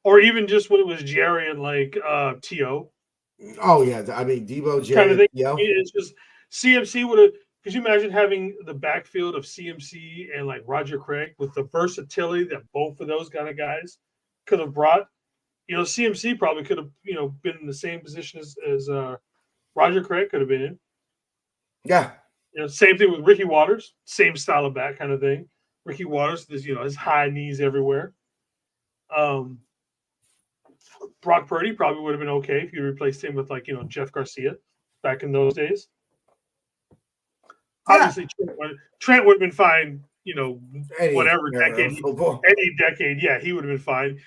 Or even just when it was Jerry and like T.O. Oh, yeah. I mean, Debo, Jerry, kind of thing. It's just CMC would have. Could you imagine having the backfield of CMC and like Roger Craig with the versatility that both of those kind of guys could have brought? CMC probably could have, been in the same position as Roger Craig could have been in. Yeah. Same thing with Ricky Waters, same style of back kind of thing. Ricky Waters, his high knees everywhere. Brock Purdy probably would have been okay if you replaced him with Jeff Garcia back in those days. Obviously, Trent would have been fine. Whatever decade, any decade, he would have been fine.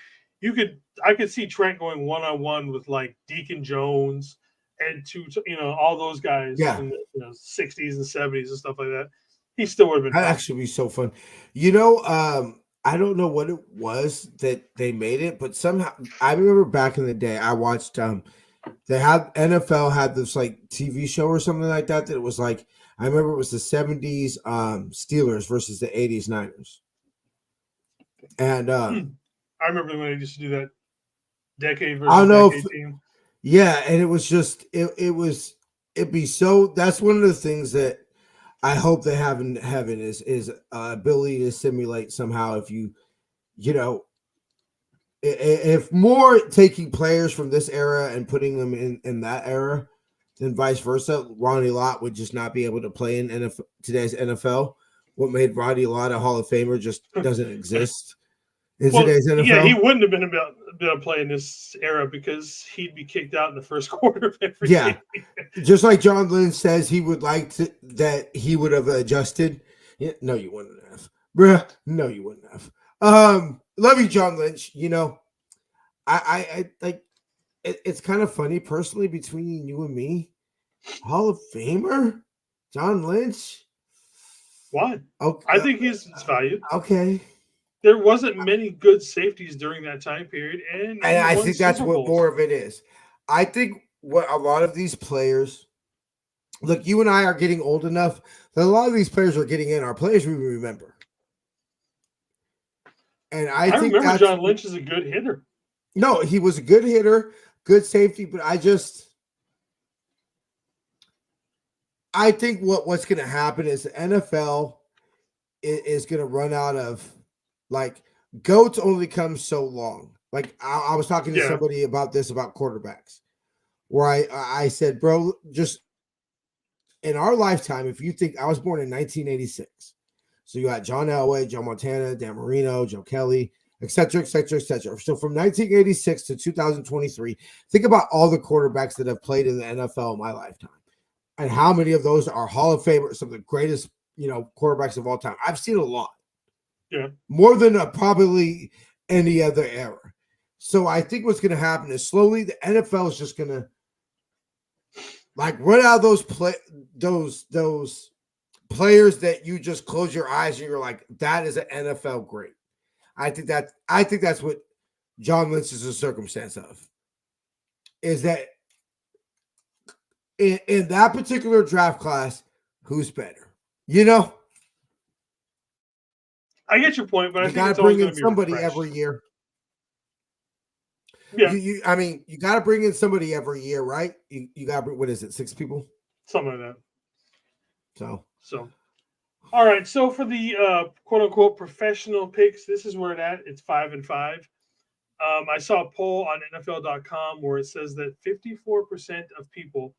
I could see Trent going one-on-one with like Deacon Jones and all those guys in the 60s and 70s and stuff like that. He still would have been. That'd actually be so fun. I don't know what it was that they made it, but somehow I remember back in the day I watched they had NFL had this like TV show or something like that it was like I remember it was the 70s Steelers versus the 80s Niners. And I remember when they used to do that decade versus decade team. Yeah, and it was just it'd be so. That's one of the things that I hope they have in heaven is ability to simulate somehow. If more taking players from this era and putting them in that era, than vice versa, Ronnie Lott would just not be able to play in today's NFL. What made Ronnie Lott a Hall of Famer just doesn't exist. Today's NFL. Yeah, he wouldn't have been able to play in this era because he'd be kicked out in the first quarter of every game. Just like John Lynch says he would like that he would have adjusted. Yeah, no, you wouldn't have. Bruh, no, you wouldn't have. Love you, John Lynch. I like it's kind of funny personally between you and me. Hall of Famer? John Lynch? Why? Okay. I think he's valued. Okay. There wasn't many good safeties during that time period, and I think that's what more of it is. I think what a lot of these players, look, you and I are getting old enough that a lot of these players are getting in. Our players we remember, and I think remember John Lynch is a good hitter. No, he was a good hitter, good safety, but I think what's going to happen is the NFL is going to run out of. Like, GOATs only come so long. Like, I was talking to somebody about quarterbacks, where I said, bro, just in our lifetime, if you think I was born in 1986, so you got John Elway, Joe Montana, Dan Marino, Joe Kelly, et cetera, et cetera, et cetera. So from 1986 to 2023, think about all the quarterbacks that have played in the NFL in my lifetime, and how many of those are Hall of Famers, some of the greatest, quarterbacks of all time. I've seen a lot. Yeah. More than probably any other era. So I think what's going to happen is slowly the NFL is just going to like run out of those players that you just close your eyes and you're like, that is an NFL great. I think that's what John Lynch is a circumstance of. Is that in that particular draft class, who's better? I get your point, but I think got to bring in somebody every year. Yeah, I mean, you got to bring in somebody every year, right? You got to, what is it, 6 people? something like that. So, So, all right. So for the quote unquote professional picks, this is where it at. It's 5-5. I saw a poll on NFL.com where it says that 54% of people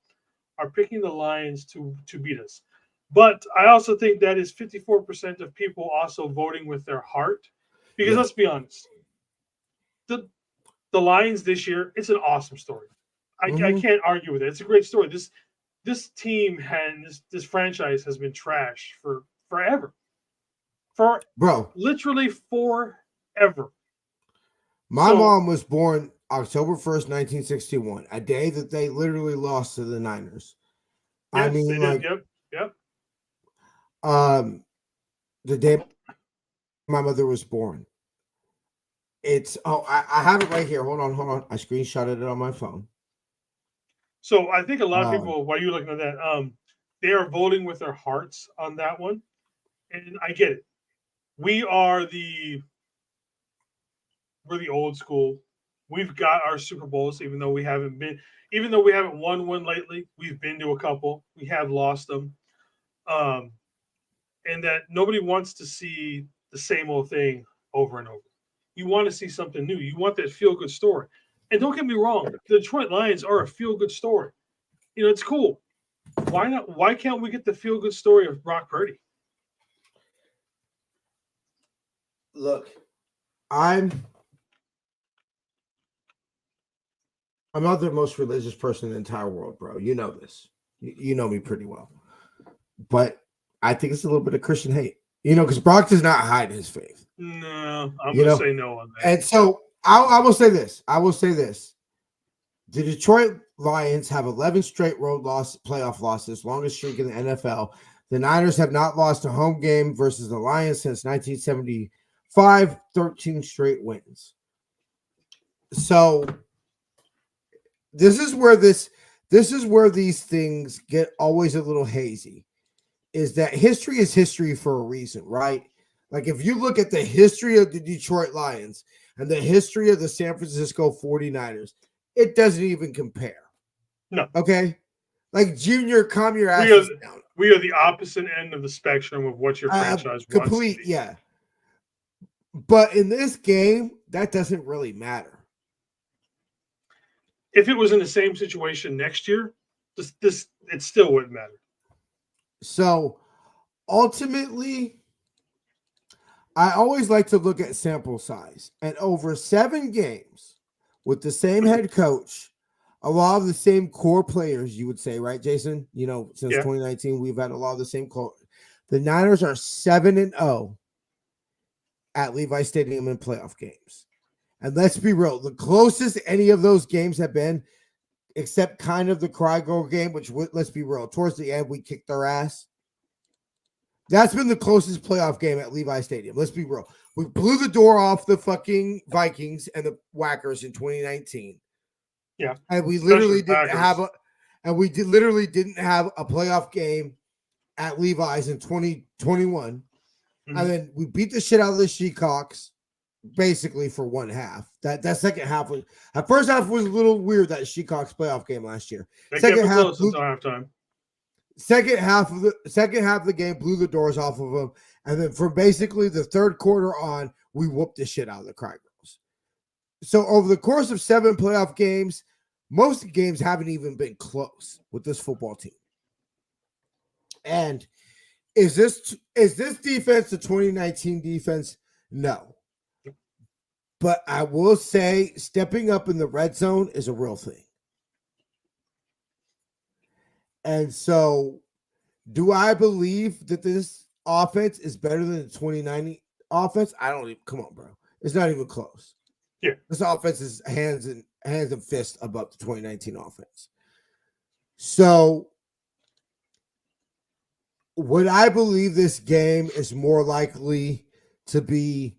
are picking the Lions to beat us. But I also think that is 54% of people also voting with their heart. Because yeah. let's be honest, the the Lions this year, it's an awesome story. I Mm-hmm. can't argue with it. It's a great story. This team and this franchise has been trashed for forever. For Bro, literally forever. my So mom was born October 1st, 1961, a day that they literally lost to the Niners. I yes, they mean, did. like, Yep. Yep. um, the day my mother was born. It's, oh, I have it right here. Hold on. I screenshotted it on my phone. So I think a lot of Um, people, while you're looking at that, they are voting with their hearts on that one, and I get it. We are we're the old school. We've got our Super Bowls, even though we haven't won one lately. We've been to a couple. We have lost them, um, and that nobody wants to see the same old thing over and over. You want to see something new. You want that feel good story. And don't get me wrong, the Detroit Lions are a feel good story. It's cool. Why not? Why can't we get the feel good story of Brock Purdy? look, I'm not the most religious person in the entire world, bro. You know this. You know me pretty well. But I think it's a little bit of Christian hate, because Brock does not hide his faith, No, I'm you going to know. say no on that. And so I will say this. The Detroit Lions have 11 straight playoff losses, longest streak in the NFL. The Niners have not lost a home game versus the Lions since 1975, 13 straight wins. So this is where these things get always a little hazy. Is that history is history for a reason, right? Like if you look at the history of the Detroit Lions and the history of the San Francisco 49ers, it doesn't even compare. No, Okay? Like Junior, calm your we are asses down. we are the opposite end of the spectrum of what your franchise wants to Complete, be. yeah. But in this game, that doesn't really matter. If it was in the same situation next year, this it still wouldn't matter. So ultimately, I always like to look at sample size. And over 7 games with the same head coach, a lot of the same core players, you would say, right, Jason? Since Yeah, 2019, we've had a lot of the same core. The Niners are 7-0 at Levi Stadium in playoff games. And let's be real, the closest any of those games have been, except kind of the Cry Goal game, which, let's be real, towards the end, we kicked their ass. That's been the closest playoff game at Levi Stadium. Let's be real. We blew the door off the fucking Vikings and the Whackers in 2019. yeah. And we Especially literally the didn't Packers. literally didn't have a playoff game at Levi's in 2021. Mhm. And then we beat the shit out of the Seahawks basically for one half. That second half was, that first half was a little weird, that Seahawks playoff game last year. They Second kept it half close until halftime. second half of the game blew the doors off of them, and then from basically the third quarter on, we whooped the shit out of the Cry Girls. So over the course of 7 playoff games, most games haven't even been close with this football team. And is this defense the 2019 defense? No. But I will say stepping up in the red zone is a real thing. And so do I believe that this offense is better than the 2019 offense? I don't even, come on, bro. It's not even close. Yeah. This offense is hands and fist above the 2019 offense. So would I believe this game is more likely to be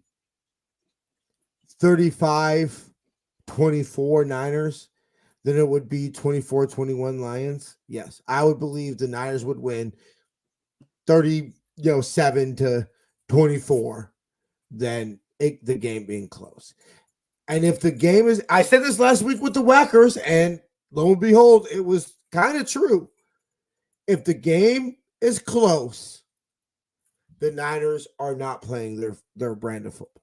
35-24 Niners than it would be 24-21 Lions? Yes, I would believe the Niners would win 7-24 than the game being close. And if the game is, I said this last week with the Whackers, and lo and behold, it was kind of true. If the game is close, the Niners are not playing their brand of football.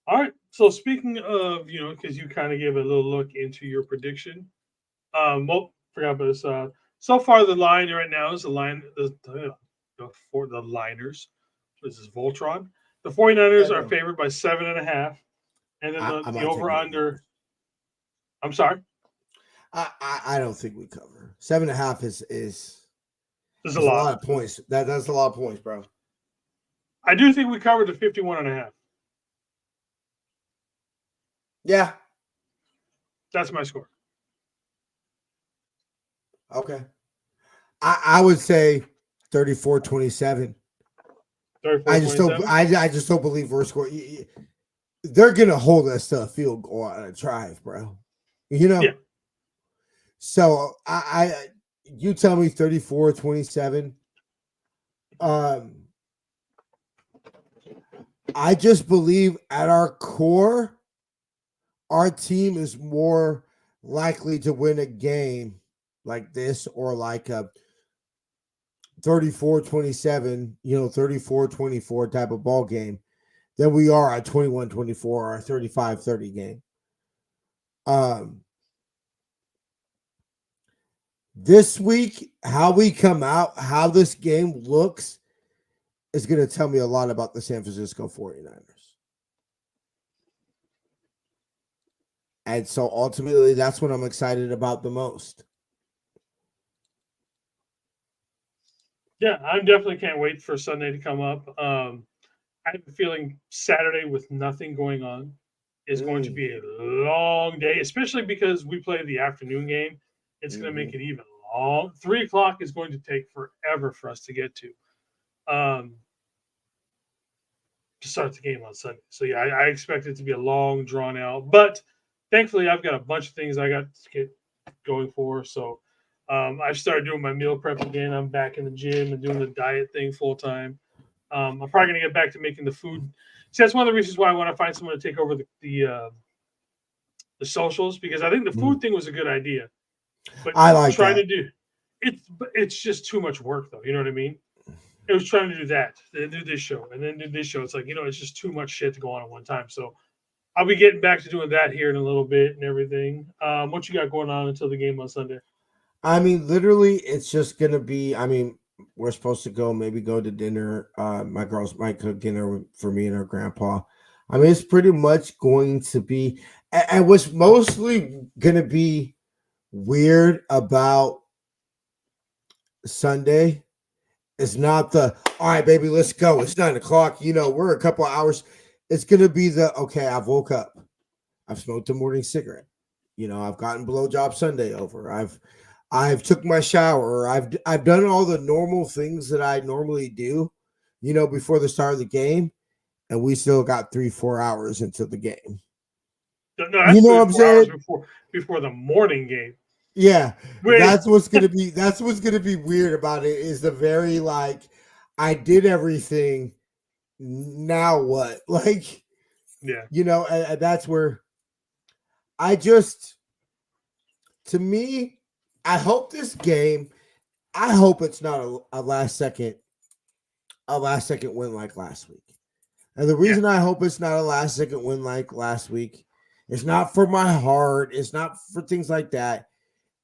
All right. So speaking of, because you kind of gave a little look into your prediction. Well, forgot about this. So far, the line right now is for the Liners. This is Voltron. The 49ers are favored by 7.5. And then the over under. I'm sorry. I don't think we cover 7.5 is There's a lot of points. That's a lot of points, bro. I do think we covered the 51.5. Yeah. That's my score. Okay. I would say 34-27. 34-27? I just don't believe we're scoring. They're gonna hold us to a field goal on a drive, bro. Yeah. So you tell me 34-27. I just believe at our core, our team is more likely to win a game like this or like a 34-27, 34-24 type of ball game than we are a 21-24 or a 35-30 game. This week, how we come out, how this game looks is going to tell me a lot about the San Francisco 49ers. And so ultimately, that's what I'm excited about the most. Yeah, I definitely can't wait for Sunday to come up. I have a feeling Saturday with nothing going on is going to be a long day, especially because we play the afternoon game. It's going to make it even long. 3 o'clock is going to take forever for us to get to start the game on Sunday. So yeah, I expect it to be a long, drawn out. But thankfully, I've got a bunch of things I got to get going for. So I've started doing my meal prep again. I'm back in the gym and doing the diet thing full time. I'm probably going to get back to making the food. See, that's one of the reasons why I want to find someone to take over the socials, because I think the food thing was a good idea. But I like trying to do it's just too much work, though. You know what I mean? It was trying to do that, then do this show, and then do this show. It's like, it's just too much shit to go on at one time. So I'll be getting back to doing that here in a little bit and everything. What you got going on until the game on Sunday? I mean, literally, it's just going to be, we're supposed to maybe go to dinner. My girls might cook dinner for me and her grandpa. It's pretty much going to be, and what's mostly going to be weird about Sunday is not all right, baby, let's go. It's 9 o'clock. We're a couple of hours. It's going to be okay, I've woke up. I've smoked a morning cigarette. I've gotten blowjob Sunday over. I've took my shower. I've done all the normal things that I normally do, before the start of the game, and we still got 3-4 hours until the game. No, that's you know what I'm saying? Before the morning game. Yeah, that's what's gonna be. That's what's gonna be weird about it is the very I did everything. Now what? Yeah, and that's where to me, I hope this game. I hope it's not a last second win like last week. And the reason I hope it's not a last second win like last week, it's not for my heart. It's not for things like that.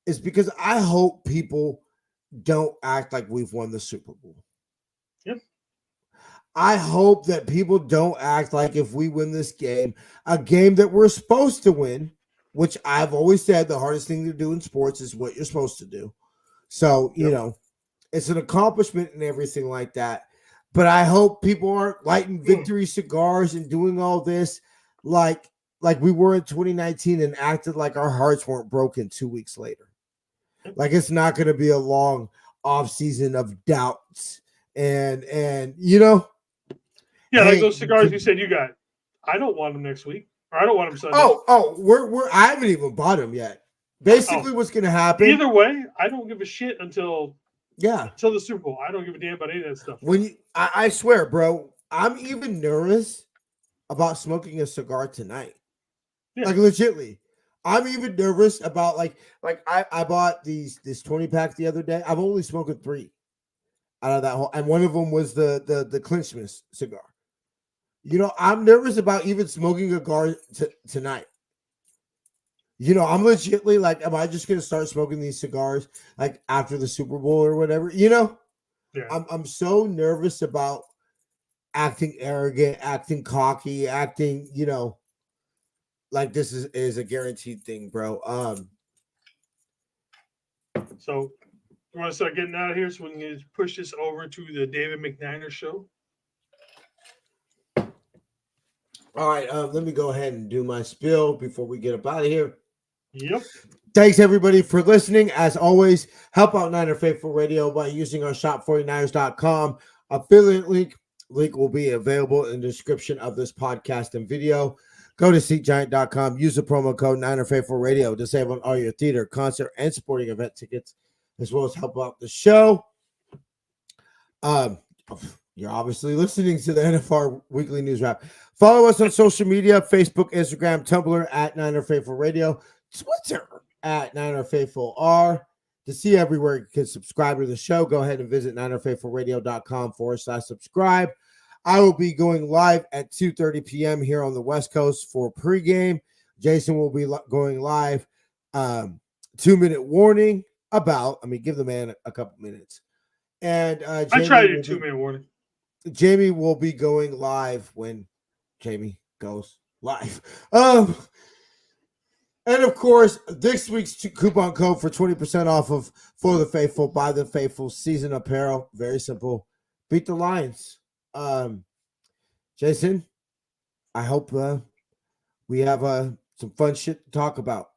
It's because I hope people don't act like we've won the Super Bowl. Yep. I hope that people don't act like if we win this game, a game that we're supposed to win, which I've always said the hardest thing to do in sports is what you're supposed to do. So, it's an accomplishment and everything like that. But I hope people aren't lighting victory cigars and doing all this like we were in 2019 and acted like our hearts weren't broken 2 weeks later. It's not going to be a long off season of doubts and Yeah, like those cigars you said you got. I don't want them next week, or I don't want them Sunday. We're I haven't even bought them yet. Basically, what's going to happen? Either way, I don't give a shit until the Super Bowl. I don't give a damn about any of that stuff. I swear, bro, I'm even nervous about smoking a cigar tonight. Yeah. Like legitimately. I'm even nervous about I bought this 20 pack the other day. I've only smoked 3 out of that whole, and one of them was the Clinchmas cigar. I'm nervous about even smoking a cigar tonight. I'm legitimately like, am I just gonna start smoking these cigars like after the Super Bowl or whatever? Yeah. I'm so nervous about acting arrogant, acting cocky, acting, like this is a guaranteed thing, bro. So you want to start getting out of here so we can push this over to the David McNiner show? All right, let me go ahead and do my spill before we get up out of here. Yep. Thanks everybody for listening. As always, help out Niner Faithful Radio by using our shop49ers.com affiliate link. Link will be available in the description of this podcast and video. Go to SeatGiant.com. Use the promo code Niner Faithful Radio to save on all your theater, concert, and sporting event tickets, as well as help out the show. You're obviously listening to the NFR Weekly News Wrap. Follow us on social media: Facebook, Instagram, Tumblr at Niner Faithful Radio, Twitter at ninerfaithfulr. To see everywhere you can subscribe to the show, go ahead and visit ninerfaithfulradio.com/subscribe. I will be going live at 2:30 p.m. here on the West Coast for pregame. Jason will be going live. 2-minute warning about, give the man a couple minutes. And I try to do 2-minute warning. Jamie will be going live when Jamie goes live. And of course, this week's coupon code for 20% off of For the Faithful, By the Faithful season apparel. Very simple. Beat the Lions. Jason, I hope we have some fun shit to talk about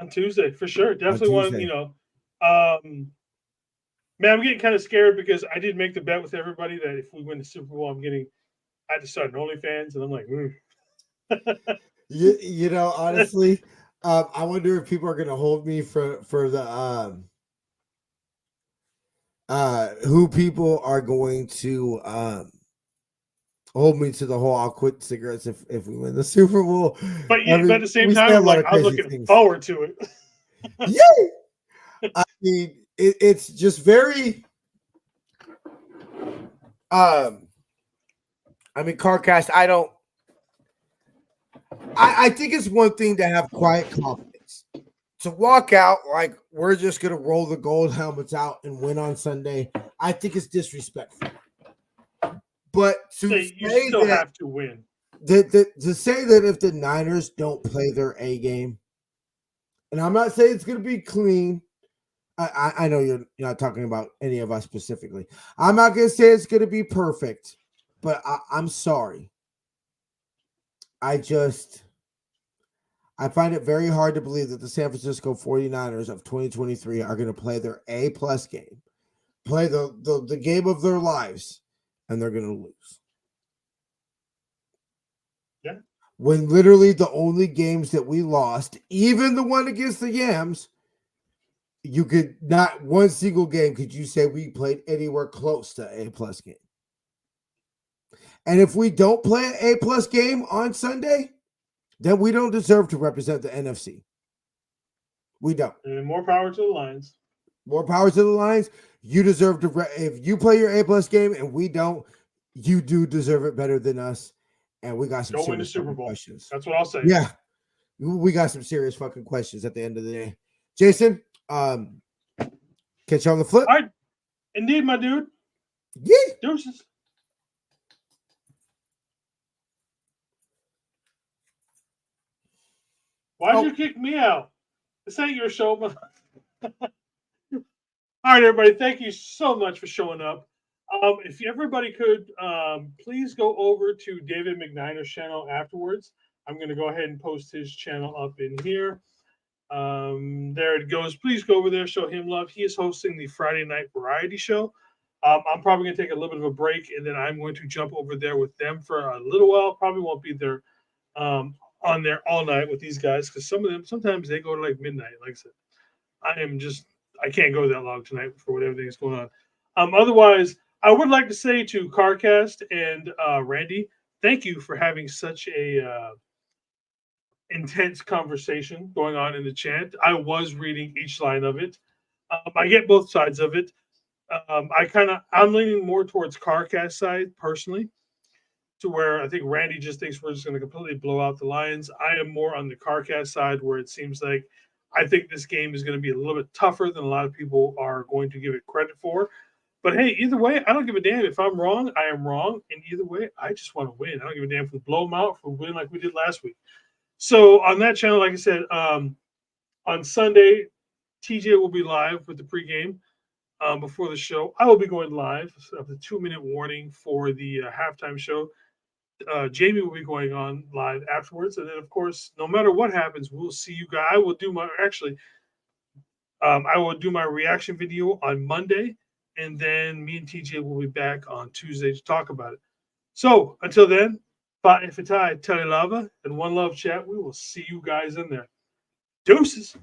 on Tuesday for sure. Definitely want man, I'm getting kind of scared because I did make the bet with everybody that if we win the Super Bowl, I had to start an OnlyFans, and I'm like, honestly, I wonder if people are going to hold me for the who people are going to hold me to the whole I'll quit cigarettes if we win the Super Bowl. But at the same time, I'm looking forward to it. Yeah. It's just very CarCast, I think it's one thing to have quiet confidence. To walk out like we're just gonna roll the gold helmets out and win on Sunday, I think it's disrespectful. But you still have to win. To say that if the Niners don't play their A game, and I'm not saying it's gonna be clean. I know you're not talking about any of us specifically. I'm not going to say it's going to be perfect, but I'm sorry. I find it very hard to believe that the San Francisco 49ers of 2023 are going to play their A-plus game, play the game of their lives, and they're going to lose. Yeah. When literally the only games that we lost, even the one against the Yams, you could not one single game could you say we played anywhere close to A-plus game. And if we don't play an A-plus game on Sunday, then we don't deserve to represent the NFC. We don't. And more power to the Lions. More power to the Lions. You deserve to. If you play your A-plus game and we don't, you do deserve it better than us. And we got some Don't win the Super Bowl questions. That's what I'll say. Yeah, we got some serious fucking questions at the end of the day. Jason, catch you on the flip. All right. Indeed, my dude. Yeah. Deuces. Why'd you kick me out? This ain't your show, but all right, everybody. Thank you so much for showing up. If everybody could, please go over to David McNiner's channel afterwards. I'm going to go ahead and post his channel up in here. There it goes. Please go over there, show him love. He is hosting the Friday Night Variety Show. I'm probably going to take a little bit of a break, and then I'm going to jump over there with them for a little while. Probably won't be there on there all night with these guys because some of them, sometimes they go to like midnight. Like I said, I can't go that long tonight for whatever is going on. Otherwise, I would like to say to CarCast and Randy, thank you for having such a intense conversation going on in the chat. I was reading each line of it. I get both sides of it. I'm leaning more towards CarCast side personally, to where I think Randy just thinks we're just going to completely blow out the Lions. I am more on the CarCast side, where it seems like I think this game is going to be a little bit tougher than a lot of people are going to give it credit for. But hey, either way, I don't give a damn. If I'm wrong, I am wrong. And either way, I just want to win. I don't give a damn if we blow them out, if we win like we did last week. So on that channel, like I said, on Sunday, TJ will be live with the pregame before the show. I will be going live of the 2-minute warning for the halftime show. Jamie will be going on live afterwards, and then of course, no matter what happens, we'll see you guys. I will do my reaction video on Monday, and then me and TJ will be back on Tuesday to talk about it. So until then, Fatai Telelava and One Love Chat. We will see you guys in there. Deuces.